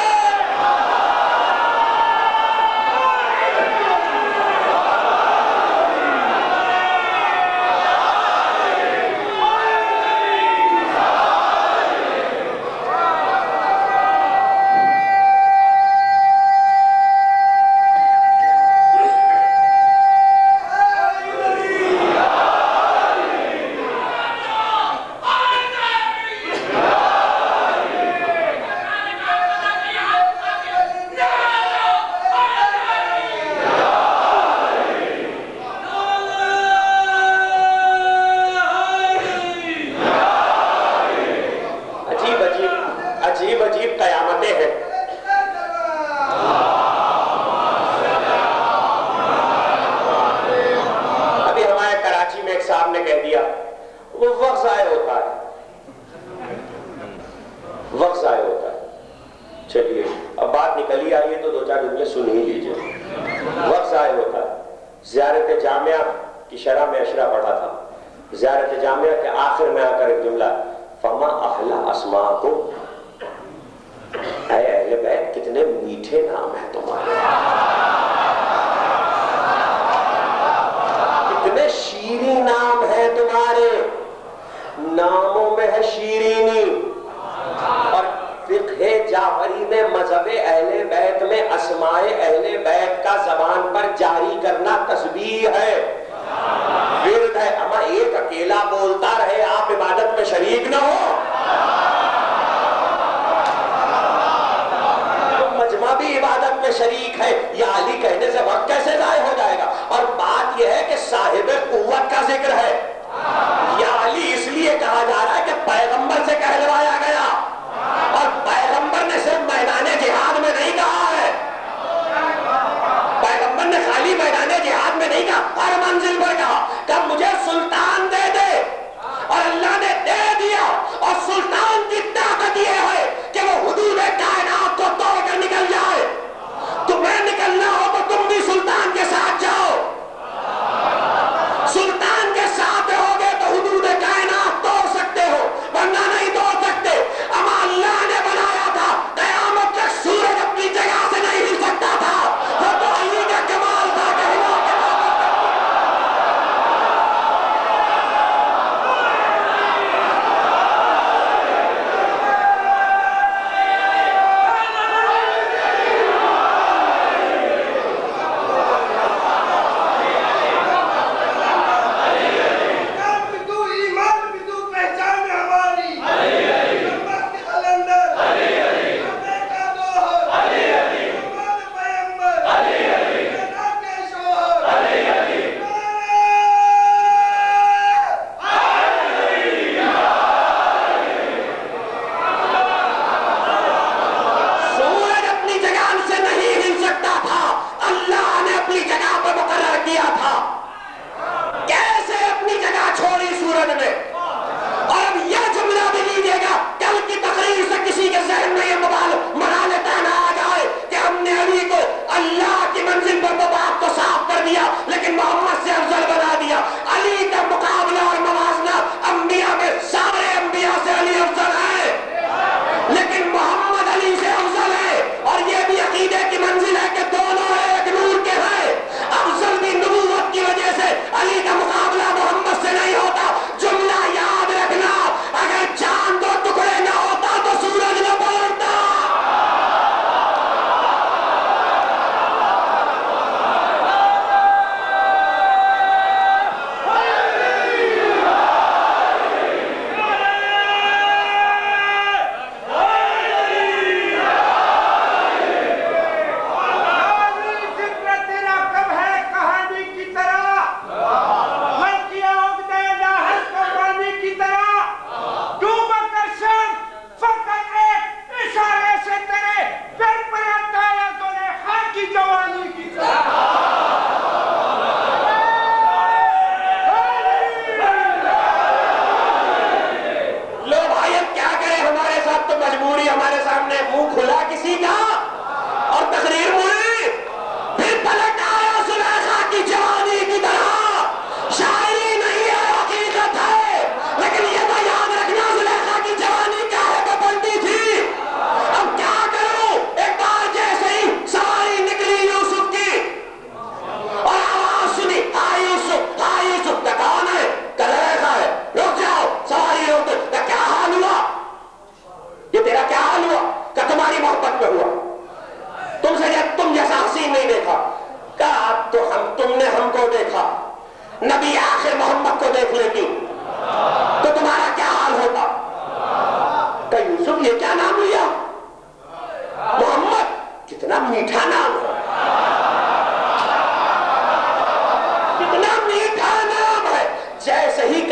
عجیب قیامتیں ہیں. ابھی ہمارے کراچی میں ایک صاحب نے کہہ دیا وہ وقت ضائع ہوتا ہے، وقت ضائع ہوتا ہے. چلیے اب بات نکل ہی آئی ہے تو 2-4 جملے سن ہی لیجئے. وقت ضائع ہوتا ہے. زیارت جامعہ کی شرح میں اشرا پڑھا تھا. زیارت جامعہ کے آخر میں آ کر ایک جملہ فما احلا اسماءکم، اے اہل بیت کتنے میٹھے نام ہیں تمہارے، کتنے شیریں نام ہیں تمہارے. ناموں میں ہے شیرینی. اور فقہ جعفری میں مذہب اہل بیت میں اسماء اہل بیت کا زبان پر جاری کرنا تسبیح ہے، ورد ہے. اما ایک اکیلا بولتا رہے آپ عبادت میں شریک نہ ہو تو مجمع بھی عبادت میں شریک ہے. یا علی کہنے سے وقت کیسے ضائع ہو جائے گا؟ اور بات یہ ہے کہ صاحب قوت کا ذکر ہے. یا علی اس لیے کہا جا رہا ہے کہ پیغمبر سے کہلوایا گیا، اور پیغمبر نے صرف میدان جہاد میں نہیں کہا ہے. پیغمبر نے خالی میدان جہاد میں نہیں کہا، ہر منزل پر کہا کہ مجھے سلطان دے دے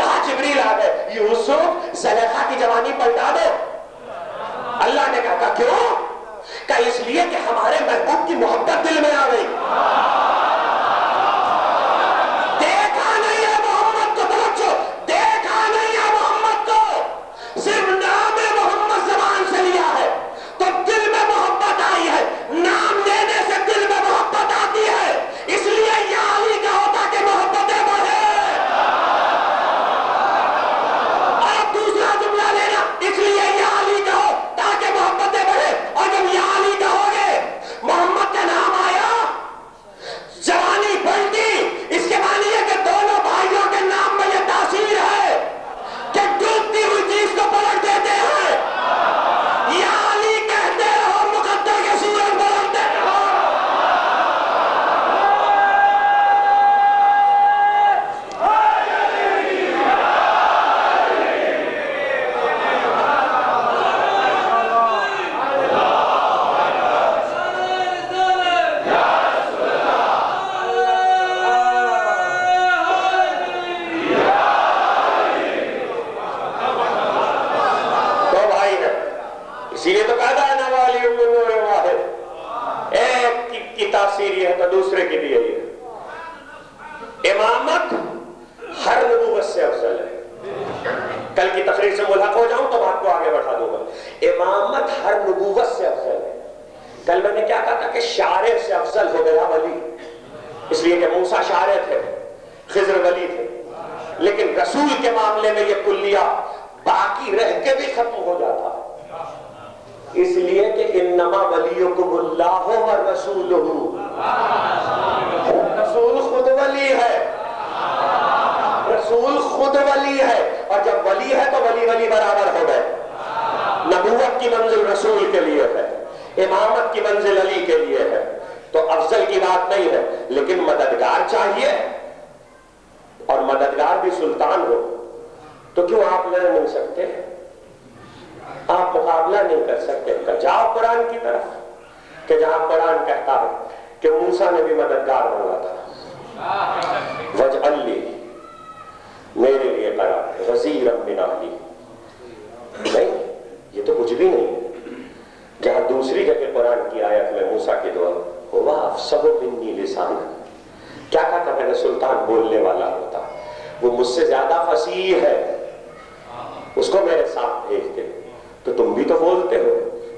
کہا جبریل آ گئے یوسف زلیخا کی جوانی پلٹا دو. اللہ نے کہا کیوں؟ کہ اس لیے کہ ہمارے محبوب کی محبت دل میں آ گئی. دیکھا نہیں ہے محمد کو، توجہ، دیکھا نہیں ہے محمد کو، صرف نام محمد زبان سے لیا ہے تو دل میں محبت آئی ہے. نام لینے سے دل میں محبت آتی ہے، اس لیے یا علی کا ہوتا کہ محبتیں بڑھے. اور دوسرا جملہ لینا، اس لیے یا علی کا ہو تاکہ محبتیں بڑھے. اور جب یا علی کا ہو گئے، محمد کا نام آیا، جوانی پلٹی. اس کے معنی ہے کہ دونوں بھائیوں کے نام میں یہ تاثیر ہے کہ ڈوبتی ہوئی چیز کو پلٹ دیتے ہیں. یا علی کہتے رہو، مقدر کے سورج بولتے رہو. اسی لیے تو کہتا ہے نوالی من نور واحد، ایک کی تاثیر یہ ہے تو دوسرے کی بھی یہی ہے. امامت ہر نبوت سے افضل ہے. کل کی تقریر سے ملحق ہو جاؤں تو بات کو آگے بڑھا دوں گا. امامت ہر نبوت سے افضل ہے. کل میں نے کیا کہا تھا کہ شاعر سے افضل ہو گیا ولی، اس لیے کہ موسیٰ شاعر تھے، خضر ولی تھے. لیکن رسول کے معاملے میں یہ کلیہ باقی رہ کے بھی ختم ہو جاتا، اس لیے کہ انما ولیکم اللہ والرسول. رسول خود ولی ہے، رسول خود ولی ہے. اور جب ولی ہے تو ولی ولی برابر ہو گئے. نبوت کی منزل رسول کے لیے ہے، امامت کی منزل علی کے لیے ہے. تو افضل کی بات نہیں ہے، لیکن مددگار چاہیے، اور مددگار بھی سلطان ہو. تو کیوں آپ لڑ نہیں سکتے؟ آپ مقابلہ نہیں کر سکتے. جاؤ قرآن کی طرف کہ جہاں قرآن کہتا ہے کہ موسیٰ نے بھی مددگار مانگا تھا. وَجْعَلْ لِي، میرے لیے قرار وزیرا من اہلی. نہیں، یہ تو کچھ بھی نہیں. جہاں دوسری جگہ قرآن کی آیت میں موسیٰ کی دعا ہوا افصح منی لسانا، کیا کہا میں نے سلطان بولنے والا ہوتا، وہ مجھ سے زیادہ فصیح ہے، اس کو میرے ساتھ بھیج دے. تو تم بھی تو بولتے ہو.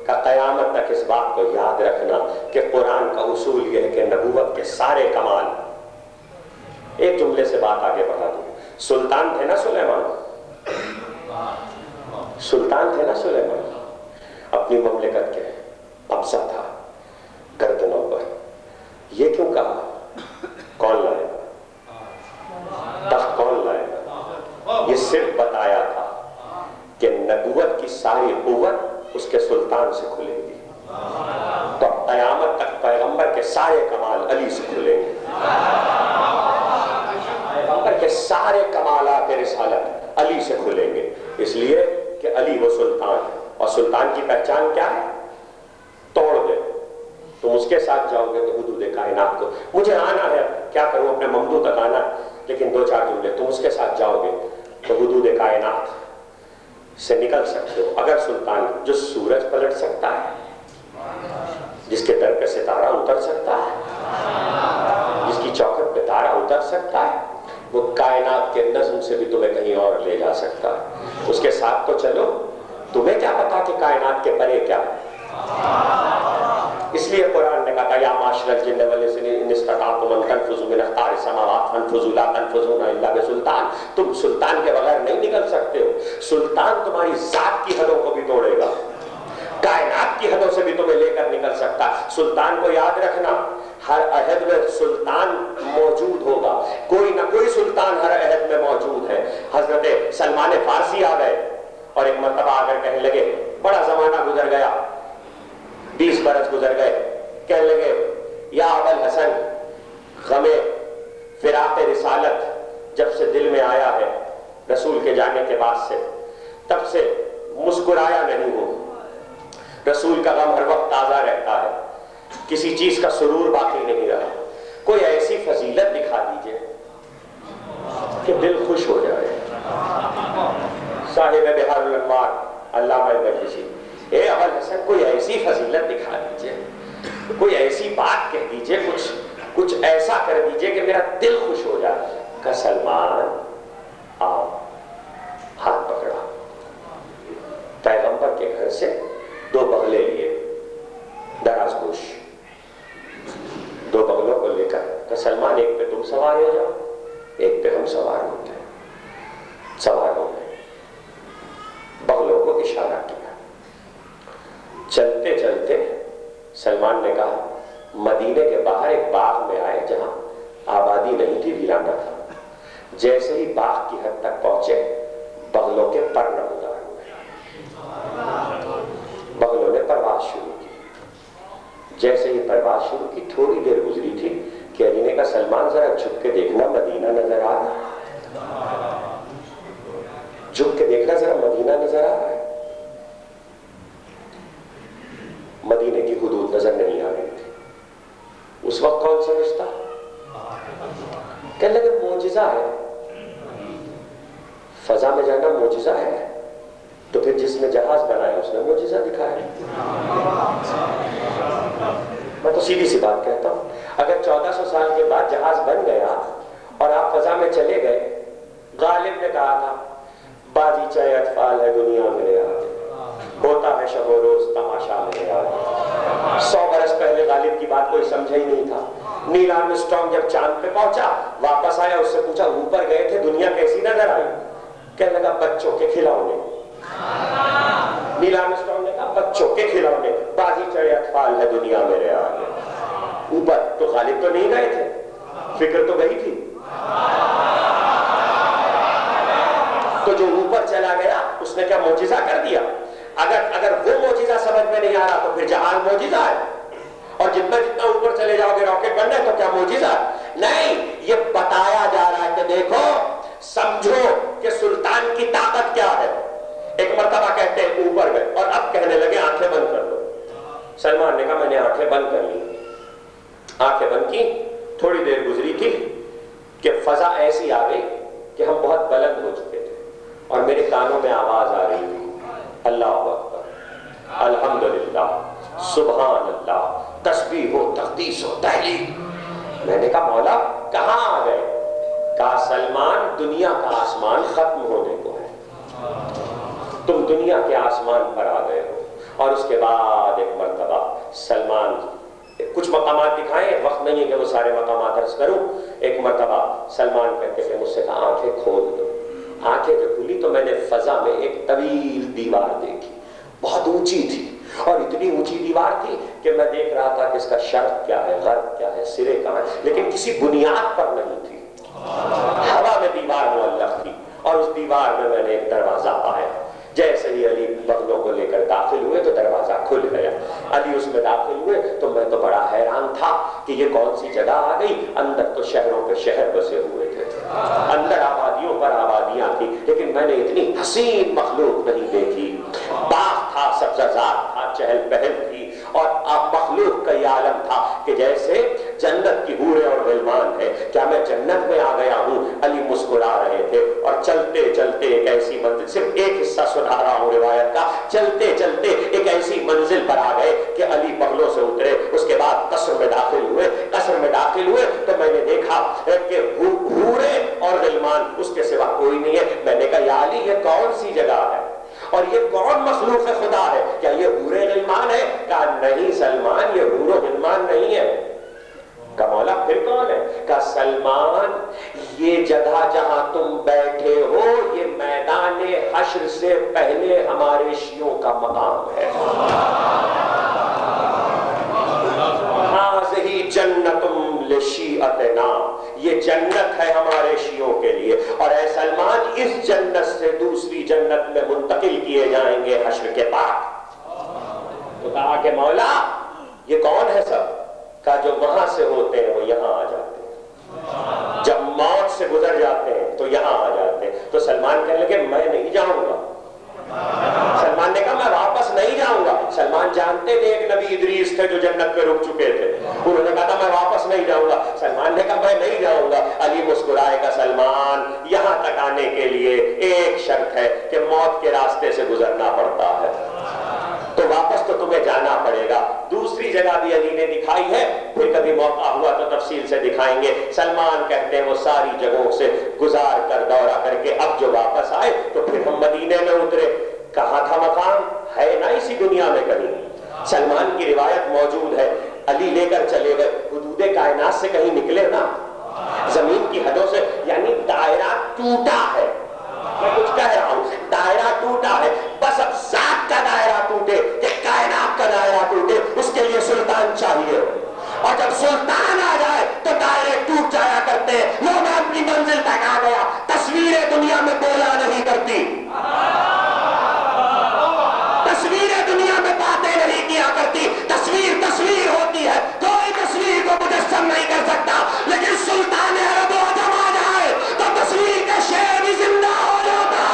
کہ قیامت تک اس بات کو یاد رکھنا کہ قرآن کا اصول یہ ہے کہ نبوت کے سارے کمال. ایک جملے سے بات آگے بڑھا دوں. سلطان تھے نا سلیمان، سلطان تھے نا سلیمان، اپنی مملکت کے قبضہ تھا گردنوں پر. یہ کیوں کہا؟ کون لائے گا تخت، کون لائے گا؟ یہ صرف بتایا تھا کہ نبوت کی ساری قوت اس کے سلطان سے کھلے گی. تو قیامت تک پیغمبر کے سارے کمال علی سے کھلیں گے. پیغمبر کے سارے کمالات رسالت علی سے کھلیں گے، اس لیے کہ علی وہ سلطان ہے. اور سلطان کی پہچان کیا ہے؟ توڑ دے. تم اس کے ساتھ جاؤ گے تو حدود کائنات کو، مجھے آنا ہے، کیا کروں، اپنے ممدو تک آنا ہے، لیکن دو چار جملے، تم اس کے ساتھ جاؤ گے تو حدود کائنات سے نکل سکتے ہو. اگر سلطان جو سورج پلٹ سکتا ہے، جس کے در پہ ستارہ اتر سکتا ہے، جس کی چوکھٹ پہ تارہ اتر سکتا ہے، وہ کائنات کے نظم سے بھی تمہیں کہیں اور لے جا سکتا ہے. اس کے ساتھ تو چلو. تمہیں کیا پتا کہ کائنات کے پرے کیا ہے؟ اس لیے قرآن نے کہا تھا یا معاشر الجن والانس ان استطعتم ان تنفذوا من اقطار السماوات فانفذوا لا تنفذون الا بسلطان. تم سلطان کے بغیر نہیں نکل سکتے ہو. سلطان تمہاری ذات کی حدوں کو بھی توڑے گا، کائنات کی حدوں سے بھی تمہیں لے کر نکل سکتا. سلطان کو یاد رکھنا، ہر عہد میں سلطان موجود ہوگا، کوئی نہ کوئی سلطان ہر عہد میں موجود ہے. حضرت سلمان فارسی آ گئے اور ایک مرتبہ آ کر کہنے لگے، بڑا زمانہ گزر گیا، 20 برس گزر گئے، کہنے لگے یا ابا الحسن، غم فراق رسالت جب سے دل میں آیا ہے رسول کے جانے کے بعد سے، تب سے مسکرایا نہیں ہوں. رسول کا غم ہر وقت تازہ رہتا ہے، کسی چیز کا سرور باقی نہیں رہا. کوئی ایسی فضیلت دکھا دیجئے کہ دل خوش ہو جائے. صاحب بحار الانوار علامہ مجلسی، اے ابو الحسن کوئی ایسی فضیلت دکھا دیجئے، کوئی ایسی بات کہہ دیجئے، کچھ ایسا کر دیجئے کہ میرا دل خوش ہو جائے۔ کہ سلمان آؤ، ہاتھ پکڑا، پیغمبر کے گھر سے 2 بغلے لیے، دراز گوش 2 بغلوں کو لے کر کہ سلمان ایک پہ تم سوار ہو جاؤ، ایک پہ ہم سوار ہوتے ہیں۔ سوار ہو گئے، بغلوں کو اشارہ کیا، چلتے چلتے سلمان نے کہا مدینے کے باہر ایک باغ میں آئے جہاں آبادی نہیں تھی، ویرانہ تھا۔ جیسے ہی باغ کی حد تک پہنچے بغلوں کے پر نمودار ہوئے، بغلوں نے پرواز شروع کی۔ جیسے ہی پرواز شروع کی تھوڑی دیر گزری تھی کہ علی نے کہا سلمان ذرا جھک کے دیکھنا مدینہ نظر آ رہا ہے، جھک کے دیکھنا ذرا مدینہ نظر آ رہا ہے۔ مدینے کی حدود نظر نہیں آ رہی تھی۔ اس وقت کون سمجھتا؟ کہنے لگے معجزہ ہے، فضا میں جانا معجزہ ہے، تو پھر جس نے جہاز بنایا اس نے معجزہ دکھایا۔ میں تو سیدھی سی بات کہتا ہوں، اگر 1400 سال کے بعد جہاز بن گیا اور آپ فضا میں چلے گئے، غالب نے کہا تھا بازی چاہے اطفال ہے دنیا میرے آگے، ہوتا ہے شب و روز تماشا میرے آگے۔ 100 برس پہلے غالب کی بات کوئی سمجھا ہی نہیں تھا۔ نیل آرمسٹرانگ جب چاند پہ پہنچا، واپس آیا، اس سے پوچھا اوپر گئے تھے دنیا کیسی نظر آئی؟ کہنے لگا بچوں کے کھلونے۔ نیل آرمسٹرانگ نے کہا بچوں کے کھلونے، بازی چڑھے اطفال ہے دنیا میرے آگے۔ اوپر تو غالب تو نہیں گئے تھے، فکر تو گئی تھی۔ تو جو اوپر چلا گیا اس نے کیا معجزہ کر دیا؟ اگر وہ معجزہ سمجھ میں نہیں آ رہا تو پھر جہاز معجزہ ہے، اور جتنا اوپر چلے جاؤ گے راکٹ بننا ہے تو کیا معجزہ ہے؟ نہیں، یہ بتایا جا رہا ہے کہ دیکھو سمجھو کہ سلطان کی طاقت کیا ہے۔ ایک مرتبہ کہتے ہیں اوپر گئے اور اب کہنے لگے آنکھیں بند کر دو۔ سلمان نے کہا میں نے آنکھیں بند کر لی۔ آنکھیں بند کی، تھوڑی دیر گزری تھی کہ فضا ایسی آ گئی کہ ہم بہت بلند ہو چکے تھے اور میرے کانوں میں آواز آ رہی تھی اللہ اکبر، الحمدللہ، سبحان اللہ، تسبیح و تقدیس و تحلیل۔ میں نے کہا مولا کہاں آ گئے؟ کہا سلمان دنیا کا آسمان ختم ہونے کو ہے، تم دنیا کے آسمان پر آ گئے ہو۔ اور اس کے بعد ایک مرتبہ سلمان کچھ مقامات دکھائیں، وقت نہیں ہے کہ وہ سارے مقامات عرض کروں۔ ایک مرتبہ سلمان کہتے ہیں مجھ سے کہا آنکھیں کھول دو۔ آنکھیں جو کھلی تو میں نے فضا میں ایک طویل دیوار دیکھی، بہت اونچی تھی، اور اتنی اونچی دیوار تھی کہ میں دیکھ رہا تھا کہ اس کا شرق کیا ہے، غرب کیا ہے، سرے کہاں ہے، لیکن کسی بنیاد پر نہیں تھی، ہوا میں دیوار معلق تھی۔ اور اس دیوار میں نے ایک دروازہ پایا۔ جیسے ہی علی بغلوں کو لے کر داخل ہوئے تو دروازہ کھل گیا۔ علی اس میں داخل ہوئے تو میں تو بڑا حیران تھا کہ یہ کون سی جگہ آ گئی۔ اندر تو شہروں پہ شہر بسے ہوئے تھے، اندر آبادیوں پر آبادیاں تھی، لیکن میں نے اتنی حسین مخلوق نہیں دیکھی۔ باغ تھا، سبززار تھا، چہل پہل تھی، اور مخلوق کا یہ عالم تھا کہ جیسے جنت کی حوریں اور غلمان ہے۔ کیا میں جنت میں آ گیا ہوں؟ علی مسکرا رہے تھے اور چلتے چلتے ایک ایسی منزل، صرف ایک حصہ سنا رہا ہوں روایت کا، چلتے چلتے ایک ایسی منزل پر آ گئے کہ علی بغلوں سے اترے۔ اس کے بعد قصر میں داخل ہوئے۔ قصر میں داخل ہوئے تو میں نے دیکھا کہ حوریں اور غلمان، اس کے سوا کوئی نہیں ہے۔ میں نے کہا یا علی یہ کون سی جگہ ہے اور یہ کون مخلوق خدا ہے؟ کیا یہ حوریں غلمان ہے؟ کہا نہیں سلمان، یہ حور و غلمان نہیں ہے۔ کہا مولا پھر کون ہے؟ کہا سلمان یہ جگہ جہاں تم بیٹھے ہو یہ میدان حشر سے پہلے ہمارے شیعوں کا مقام ہے۔ ہذہ جنت لشیعتنا، یہ جنت ہے ہمارے شیعوں کے لیے، اور اے سلمان اس جنت سے دوسری جنت میں منتقل کیے جائیں گے حشر کے بعد۔ تو کہا کہ مولا یہ کون ہے سب؟ کہا جو وہاں سے ہوتے ہیں وہ یہاں آ جاتے ہیں، جب موت سے گزر جاتے ہیں تو یہاں آ جاتے ہیں۔ تو سلمان کہنے لگے میں نہیں جاؤں گا۔ سلمان نے کہا میں واپس نہیں جاؤں گا۔ سلمان جانتے تھے ایک نبی ادریس تھے جو جنت میں رک چکے تھے، انہوں نے کہا تھا میں واپس نہیں جاؤں گا۔ سلمان نے کہا میں نہیں جاؤں گا۔ علی مسکرائے گا سلمان یہاں تک آنے کے لیے ایک شرط ہے کہ موت کے راستے سے گزرنا پڑتا ہے، تو واپس تو تمہیں جانا پڑے گا۔ دوسری جگہ بھی علی نے دکھائی ہے، پھر کبھی موقع ہوا تو تفصیل سے دکھائیں گے۔ سلمان کہتے ہیں وہ ساری جگہوں سے گزار کر دورہ کر کے اب جو واپس آئے تو پھر ہم مدینے میں اترے۔ کہاں تھا مقام؟ ہے نا اسی دنیا میں کہیں۔ سلمان کی روایت موجود ہے، علی لے کر چلے گئے، حدود کائنات سے کہیں نکلے نا، زمین کی حدوں سے، یعنی دائرہ ٹوٹا ہے۔ میں کچھ کہہ رہا ہوں، دائرہ ٹوٹا ہے، بس اب ذات کا دائرہ ٹوٹے کہ کائنات کا دائرہ ٹوٹے، اس کے لیے سلطان چاہیے، اور جب سلطان آ جائے تو دائرے ٹوٹ جایا کرتے ہیں۔ لو میں اپنی منزل تک آ گیا، تصویریں دنیا میں بولا نہیں کرتی، تصویریں دنیا میں باتیں نہیں کیا کرتی، تصویر تصویر ہوتی ہے، کوئی تصویر کو مجسم نہیں کر سکتا، لیکن سلطان عرب و عجم آ جائے تو تصویر کا شعر بھی زندہ ہو جاتا۔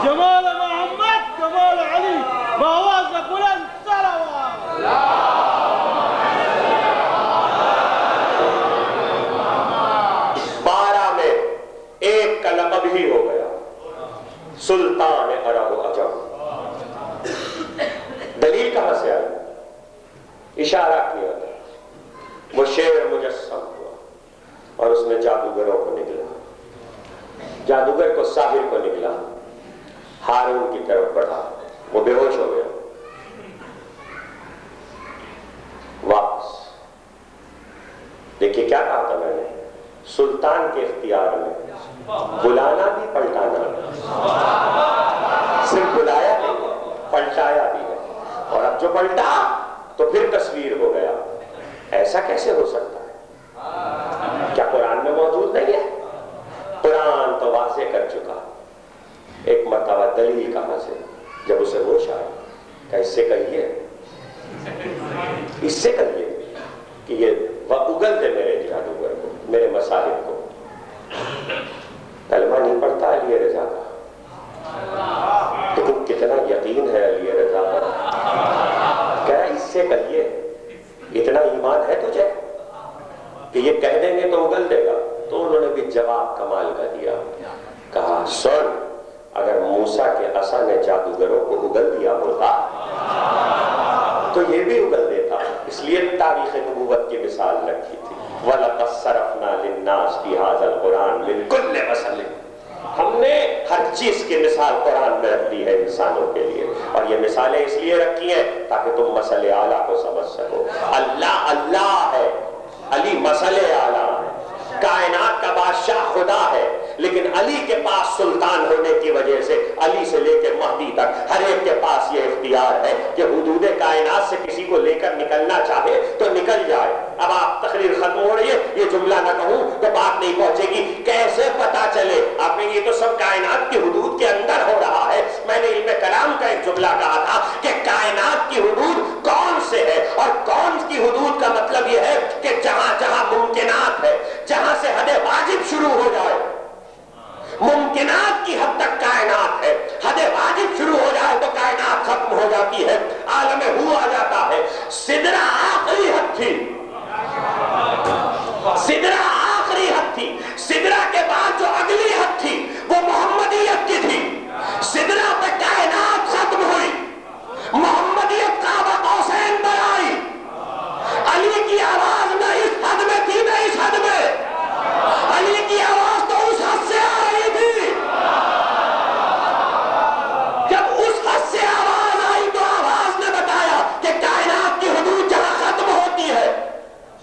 جمال محمد، جمال علی، بآواز بلند صلوات۔ 12 میں ایک کا لقب ہی ہو گیا، سلطان عرب و عجم۔ دلیل کہاں سے آئی؟ اشارہ کیا تھا، وہ شعر مجسم ہوا اور اس میں جادوگروں کو نکلا، جادوگر کو ساحر کو نکلا، ہارون کی طرف بڑھا، وہ بے ہوش ہو گیا، واپس دیکھیے کیا کہا تھا میں نے، سلطان کے اختیار میں بلانا بھی پلٹانا بھی، صرف بلایا نہیں پلٹایا بھی ہے، اور اب جو پلٹا تو پھر تصویر ہو گیا۔ ایسا کیسے ہو سکتا ہے؟ کیا قرآن میں موجود نہیں ہے؟ قرآن تو واضح کر چکا۔ ایک مرتبہ دلیل کہاں سے، جب اسے ہوش آیا کہ اس سے کہیے، اس سے کہیے کہ یہ اگل دے میرے جادوگر کو، میرے مصاحب کو۔ کلمہ نہیں پڑھتا علی رضا کا، لیکن کتنا یقین ہے علی رضا پر، کیا اس سے کہیے، اتنا ایمان ہے تجھے کہ یہ کہہ دیں گے تو اگل دے گا؟ تو انہوں نے بھی جواب کمال کا دیا، کہا سن، اگر موسیٰ کے عصا نے جادوگروں کو اگل دیا ہوتا تو یہ بھی اگل دیتا، اس لیے تاریخ نبوت کی مثال رکھی تھی۔ وَلَقَدْ صَرَفْنَا لِلنَّاسِ فِي هَذَا الْقُرْآنِ مِنْ كُلِّ مَثَلٍ، ہم نے ہر چیز کی مثال قرآن میں رکھ دی ہے انسانوں کے لیے، اور یہ مثالیں اس لیے رکھی ہیں تاکہ تم مثل اعلیٰ کو سمجھ سکو۔ اللہ اللہ ہے، علی مثل اعلیٰ ہے، کائنات کا بادشاہ خدا ہے، لیکن علی کے پاس سلطان ہونے کی وجہ سے علی سے لے کے مہدی تک ہر ایک کے پاس یہ اختیار ہے کہ حدود کائنات سے کسی کو لے کر نکلنا چاہے تو نکل جائے۔ اب آپ تقریر ختم ہو رہی ہے، یہ جملہ نہ کہوں تو بات نہیں پہنچے گی۔ کیسے پتا چلے؟ آپ نے یہ تو سب کائنات کی حدود کے اندر ہو رہا ہے۔ میں نے علم کلام کا ایک جملہ کہا تھا کہ کائنات کی حدود کون سے ہے، اور کون کی حدود کا مطلب یہ ہے کہ جہاں جہاں ممکنات ہے، جہاں سے حد واجب شروع ہو جائے، ممکنات کی حد تک کائنات ہے، حد واجب شروع ہو جائے تو کائنات ختم ہو جاتی ہے، عالم ہو آ جاتا ہے۔ سدرہ آخری حد تھی، سدرہ آخری حد تھی، سدرہ کے بعد جو اگلی حد تھی وہ محمدیت کی تھی۔ سدرہ پہ کائنات ختم ہوئی، محمدیت قاب قوسین پر آئی۔ علی کی آواز نہ اس حد میں تھی نہ اس حد میں، علی کی آواز تو اس حد سے آ رہی تھی۔ جب اس حد سے آواز آئی تو آواز نے بتایا کہ کائنات کی حدود جہاں ختم ہوتی ہے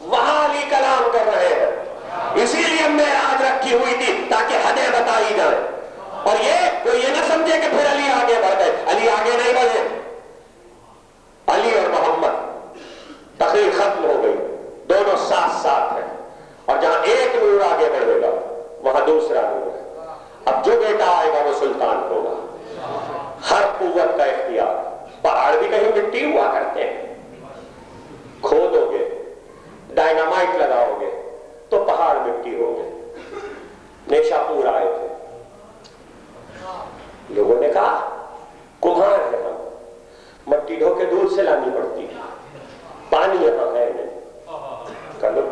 وہاں علی کلام کر رہے ہیں۔ اسی لیے معراج رکھی ہوئی تھی تاکہ حدیں بتائی جائیں، اور یہ کوئی یہ نہ سمجھے کہ پھر علی آگے بڑھ گئے، علی آگے نہیں بڑھے۔ علی اور محمد تقریر ختم ہو گئی، دونوں ساتھ ساتھ ہیں، اور جہاں ایک نور آگے بڑھے گا وہاں دوسرا نور ہے۔ اب جو بیٹا آئے گا وہ سلطان ہوگا، ہر قوت کا اختیار۔ پہاڑ بھی کہیں مٹی ہوا کرتے ہیں، کھودو گے، ڈائنامائٹ لگاؤ گے تو پہاڑ مٹی ہوں گے۔ نیشا پور آئے تھے، لوگوں نے کہا کمہار ہیں ہم، مٹی دھو کے دور سے لانی پڑتی ہے، پانی یہاں ہے نہیں، کر لو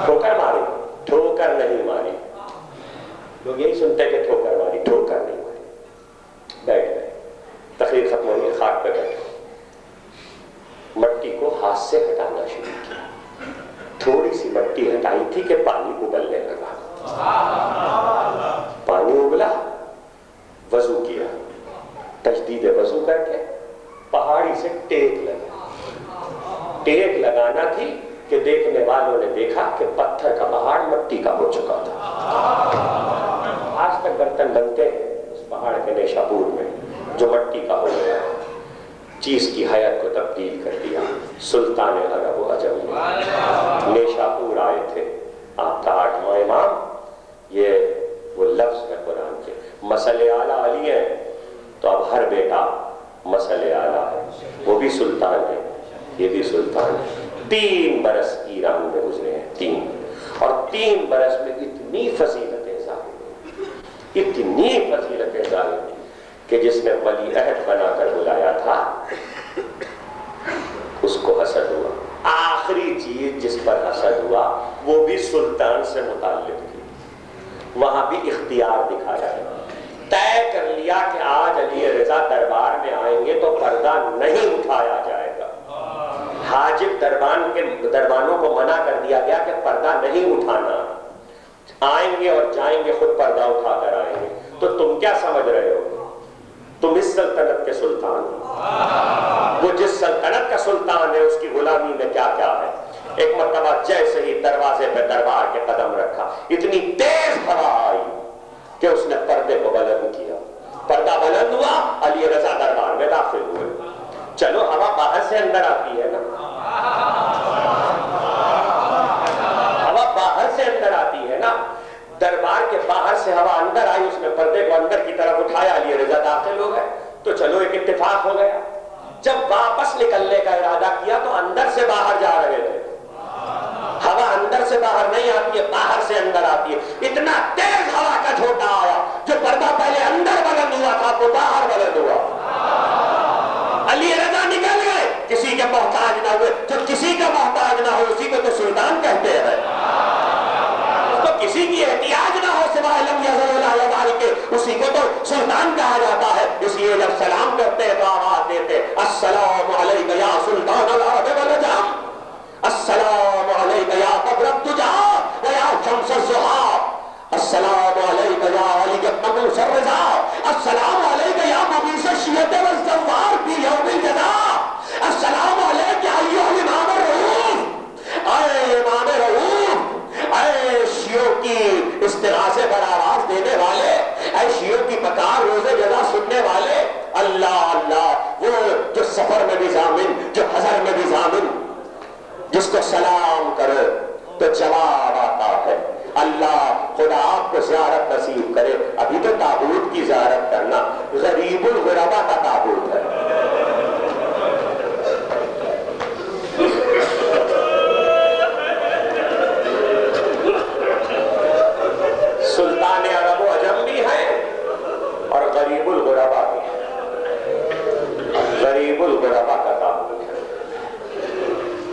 ٹھوکر ماری، ٹھوکر نہیں ماری، لوگ یہی سنتے کہ ٹھوکر ماری، ٹھوکر نہیں ماری، بیٹھ گئے، تقریر ختم ہوئی، خاک پہ بیٹھے، مٹی کو ہاتھ سے ہٹانا شروع کیا، تھوڑی سی مٹی ہٹائی تھی کہ پانی ابلنے لگا، پانی ابلا، وضو کیا، تجدید وضو کر کے پہاڑی سے ٹیک لگا، ٹیک لگانا تھی کہ دیکھنے والوں نے دیکھا کہ پتھر کا پہاڑ مٹی کا ہو چکا تھا۔ آج تک برتن بنتے ہیں اس پہاڑ کے نیشاپور میں جو مٹی کا ہو گیا، چیز کی حیات کو تبدیل کر دیا۔ سلطان عرب و عجم نیشاپور آئے تھے، آپ کا 8واں امام، یہ وہ لفظ ہے قرآن کے، مسئلے اعلیٰ علی ہیں، تو اب ہر بیٹا مسئلے اعلیٰ ہے، وہ بھی سلطان ہے، یہ بھی سلطان ہے۔ 3 برس ایران میں گزرے ہیں، 3، اور 3 برس میں اتنی فضیلتیں ظاہر، اتنی فضیلتیں ظاہر کہ جس نے ولی عہد بنا کر بلایا تھا اس کو حسد ہوا۔ آخری چیز جس پر حسد ہوا وہ بھی سلطان سے متعلق تھی، وہاں بھی اختیار دکھایا ہے، طے کر لیا کہ آج علی رضا دربار میں آئیں گے تو پردہ نہیں اٹھایا جائے گا۔ حاجب دربانوں کو منع کر دیا گیا کہ پردہ نہیں اٹھانا، آئیں گے اور جائیں گے خود پردہ اٹھا کر آئیں گے۔ تو تم کیا سمجھ رہے ہو؟ تم اس سلطنت کے سلطان ہو، وہ جس سلطنت کا سلطان ہے اس کی غلامی میں کیا کیا ہے۔ ایک مرتبہ جیسے ہی دروازے پہ دربار کے قدم رکھا، اتنی تیز ہوا آئی کہ اس نے پردے کو بلند کیا، پردہ بلند ہوا، علی رضا دربار میں داخل ہوئے۔ چلو ہوا باہر سے اندر آتی ہے نا، ہوا باہر سے اندر آتی ہے نا، دربار کے باہر سے ہوا اندر آئی، اس نے پردے کو اندر کی طرف اٹھایا، علی رضا داخل ہو گئے، تو چلو ایک اتفاق ہو گیا۔ جب واپس نکلنے کا ارادہ کیا تو اندر سے باہر جا رہے تھے، ہوا اندر سے باہر نہیں آتی ہے، باہر سے اندر آتی ہے۔ اتنا تیز ہوا کا جھونکا آیا، جو پردہ پہلے اندر بلند ہوا تھا وہ باہر بلند ہوا۔ علی رضا نکل گئے، کسی کے محتاج نہ ہوئے۔ جو کسی کا محتاج نہ ہو اسی کو تو سلطان کہتے ہیں، اس کو کسی کی احتیاج نہ ہو سوائے لم یزل ولا یزال کے، اسی کو تو سلطان کہا جاتا ہے۔ اس لیے جب سلام کرتے ہیں تو آواز دیتے السلام علیک یا سلطان العرب والعجم، السلام علیک یا قبر الدجا و یا شمس الضحا، السلام علیک یا علی بن موسی الرضا، السلام علیک یا مغیث الشیعۃ والزوار فی یوم الجزا، السلام علیک یا ایھا الامام الرؤوف، اے امام رؤوف، اے شیعوں کی استغاثے پر آواز دینے والے، اے شیعوں کی پکار روز جزا سننے والے، اللہ اللہ، وہ جو سفر میں بھی ضامن، جو حضر میں بھی ضامن، جس کو سلام کرو تو جواب آتا ہے۔ اللہ خدا آپ کو زیارت نصیب کرے۔ ابھی تو تابوت کی زیارت کرنا غریب الغربا کا تابوت ہے۔ سلطان عرب و عجم بھی ہیں اور غریب الغربا بھی ہیں، غریب الغربا کا تابوت ہے۔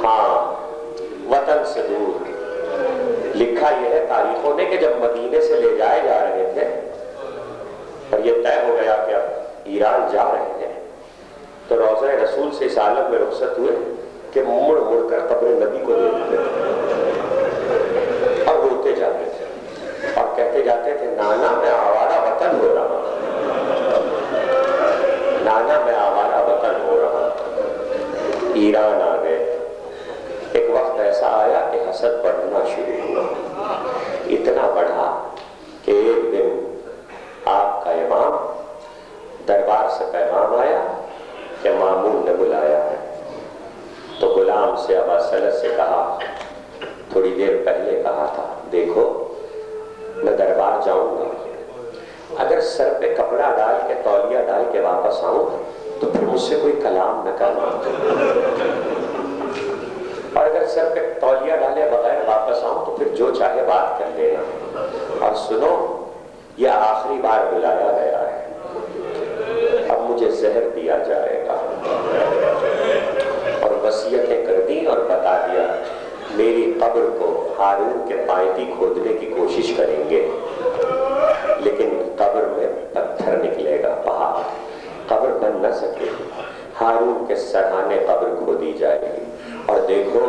ہاں، وطن سے دور۔ لکھا یہ ہے تاریخوں نے کہ جب مدینے سے لے جائے جا رہے تھے اور یہ طے ہو گیا کہ اب ایران جا رہے ہیں، تو روضہ رسول سے اس عالم میں رخصت ہوئے کہ مڑ مڑ کر قبر نبی کو دیکھتے تھے اور روتے جاتے تھے اور کہتے جاتے تھے نانا میں آوارہ وطن ہو رہا ہوں، نانا میں آوارہ وطن ہو رہا ہوں۔ ایران آ گئے۔ ایک وقت ایسا آیا کہ حسد بڑھنا شروع ہوا، اتنا بڑھا کہ ایک دن آپ کا امام دربار سے پیغام آیا کہ مامون نے بلایا ہے۔ تو غلام سے ابا سلط سے کہا، تھوڑی دیر پہلے کہا تھا، دیکھو میں دربار جاؤں گا، اگر سر پہ کپڑا ڈال کے تولیہ ڈال کے واپس آؤں تو پھر مجھ سے کوئی کلام نہ کرنا، اور اگر سر پہ تولیہ ڈالے بغیر واپس آؤں تو پھر جو چاہے بات کر لینا، اور سنو یہ آخری بار بلایا گیا ہے، اب مجھے زہر دیا دیا جائے گا۔ اور وصیتیں کر دی اور بتا دیا میری قبر کو ہارون کے پائتی کھودنے کی کوشش کریں گے، لیکن قبر میں پتھر نکلے گا، پہاڑ، قبر بن نہ سکے گی۔ ہارون کے سرحانے قبر کھودی جائے گی، اور دیکھو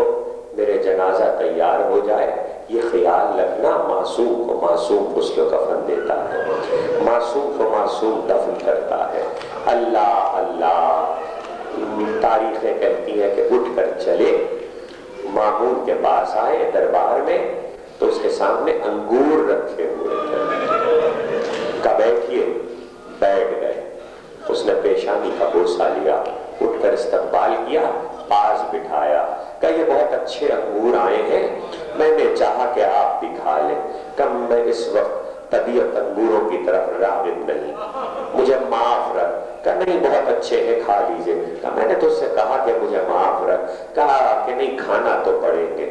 میرے جنازہ تیار ہو جائے، یہ خیال رکھنا معصوم کو معصوم غسل و کفن دیتا ہے، معصوم کو معصوم دفن کرتا ہے۔ اللہ اللہ، تاریخیں کہتی ہیں کہ اٹھ کر چلے، مامون کے پاس آئے دربار میں تو اس کے سامنے انگور رکھے ہوئے تھے، کہا بیٹھیے، بیٹھ گئے۔ اس نے پیشانی کا بوسہ لیا، اٹھ کر استقبال کیا، پاس بٹھایا، کہا یہ بہت اچھے انگور آئے ہیں، میں نے چاہا کہ آپ بھی کھا لیں، کم میں اس وقت طبیعت انگوروں کی طرف راغب نہیں، مجھے معاف رکھ۔ کہا نہیں بہت اچھے ہیں، کھا لیجئے۔ کہا میں نے تو اس سے کہا کہ مجھے معاف رکھ۔ کہا کہ نہیں کھانا تو پڑیں گے۔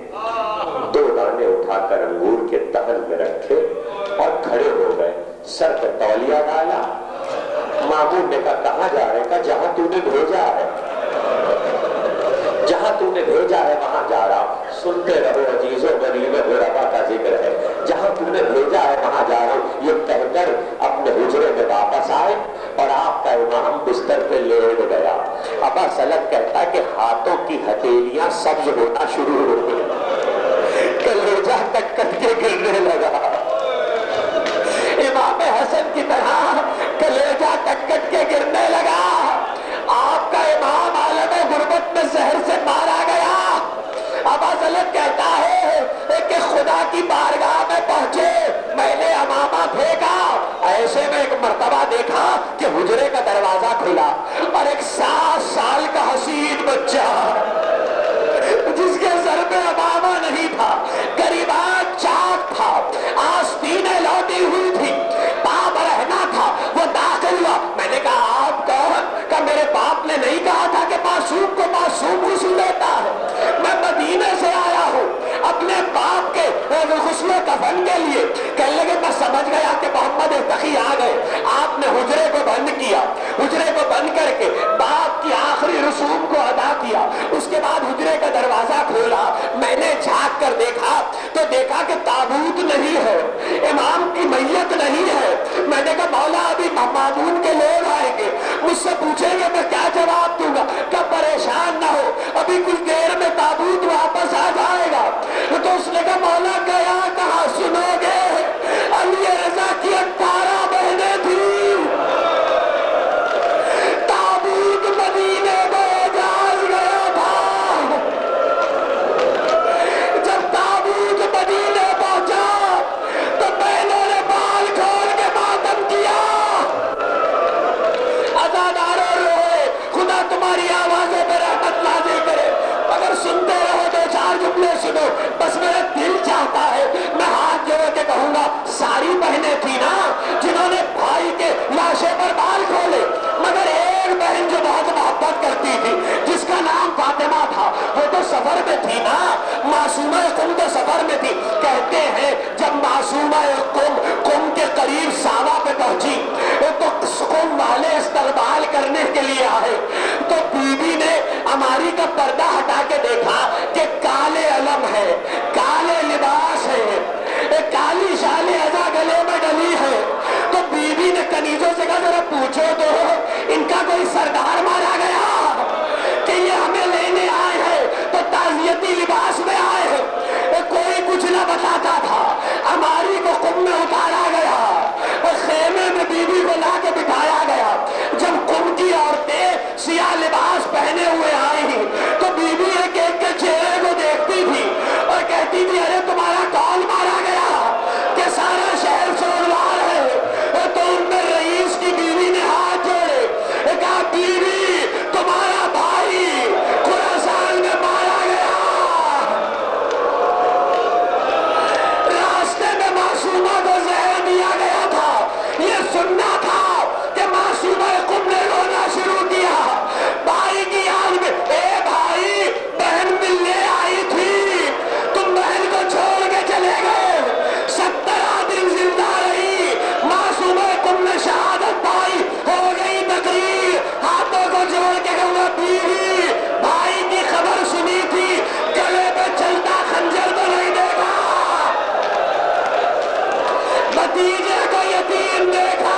2 دانے اٹھا کر انگور کے دہن میں رکھے اور کھڑے ہو گئے، سر پہ تولیہ ڈالا۔ مامون نے کہا کہاں جا رہے؟ کہا جہاں تو نے بھیجا ہے، جہاں تو نے بھیجا ہے وہاں جا رہا ہوں۔ سنتے رہو عزیزو، غنیمت غربا کا ذکر ہے، جہاں تو نے بھیجا ہے وہاں جا رہا ہوں، یہ کہہ کر اپنے حجرے میں واپس آئے اور آپ کا امام بستر پہ لیٹ گیا۔ ابا سلط کہتا کہ ہاتھوں کی ہتھیلیاں سبز ہونا شروع ہو گئی، کلیجہ تک کٹ کے گرنے لگا، امام حسن کی طرح کلیجہ تک کٹ کے گرنے لگا۔ آپ کا امام عالم غربت میں زہر سے مارا گیا۔ ابا سلط کہتا ہے کہ خدا کی بارگاہ میں پہنچے، میں نے امامہ پھینکا، ایسے میں ایک مرتبہ دیکھا کہ حجرے کا دروازہ کھلا اور ایک 7 سال کا حسین بچہ جس کے سر پہ امامہ نہیں تھا، گریبان چاک تھا، آستینیں لوٹی ہوئی تھی، پاپ رہنا تھا، وہ داخل ہوا۔ میں نے کہا آپ کون؟ کہ میرے باپ نے نہیں کہا تھا کہ معصوم کو معصوم غسل دیتا ہے، میں مدینے سے آیا ہوں اپنے باپ کے غسل و کفن کے لیے۔ کہنے لگے میں سمجھ گیا کہ محمد ارتقی آ گئے۔ آپ نے حجرے کو بند کیا، حجرے کو بند کر کے باپ کی آخری رسوم کو ادا کیا، اس کے بعد حجرے کا دروازہ کھولا۔ میں نے جھانک کر دیکھا تو دیکھا کہ تابوت نہیں ہے، امام کی میت نہیں ہے۔ میں نے کہا مولا ابھی مامون کے لوگ آئیں گے، مجھ سے پوچھیں گے میں کیا جواب دوں گا؟ کہ پریشان نہ ہو، ابھی کچھ دیر میں تابوت واپس آ جائے گا۔ تو اس نے کہا مولا گیا کہاں سنو گے؟ علی رضا کی 18 بہنیں تھیں، تابوت مدینے میں جاز گیا تھا۔ جب تابوت مدینے پہنچا تو بہنوں نے بال کھول کے ماتم کیا، عزاداروں روئے، خدا تمہاری آوازوں پہ رحمت نازل کرے۔ اگر سنتے رہو 2-4 جملے سنو، بس میرا دل چاہتا ہے میں ہاتھ جوڑ کے کہوں گا ساری بہنیں تھی نا جنہوں نے بھائی کے لاشے پر بال کھولے، مگر ایک بہن جو بہت محبت کرتی تھی جس کا نام فاطمہ تھا، وہ تو سفر میں تھی نا، معصومہ قم تو سفر میں تھی۔ کہتے ہیں جب معصومہ قم کے قریب ساوا پہ پہنچی تو قم والے استقبال کرنے کے لیے آئے، تو بی بی نے ہماری کا پردہ ہٹا کے دیکھا کہ کالے علم ہے، کالے لباس ہے، کالی شال ازا گلے میں ڈلی ہے۔ تو بی بی نے کنیزوں سے کہا ذرا پوچھو تو ان کا کوئی سردار مارا گیا کہ یہ ہمیں لینے آئے ہیں تو تعزیتی لباس میں آئے ہیں؟ کوئی کچھ نہ بتاتا تھا، ہماری کو قم میں اتارا گیا، خیمے میں بی بی کو لا کے بٹھایا گیا۔ جب قم کی عورتیں سیاہ لباس پہنے ہوئے آئی تو بی بی ایک ایک کے چہرے کو دیکھتی تھی اور کہتی تھی ارے تمہارا کون مارا گیا کہ سارا شہر سوگوار ہے؟ تو ان میں رئیس کی بیوی نے ہاتھ جوڑے، کہا بیوی تمہارا بھائی خراسان میں مارا گیا۔ راستے میں معصومہ کو زہر دیا گیا تھا، یہ سننا تھا کہ معصومہ قم نے رونا شروع کیا، بھائی کی یاد میں بندے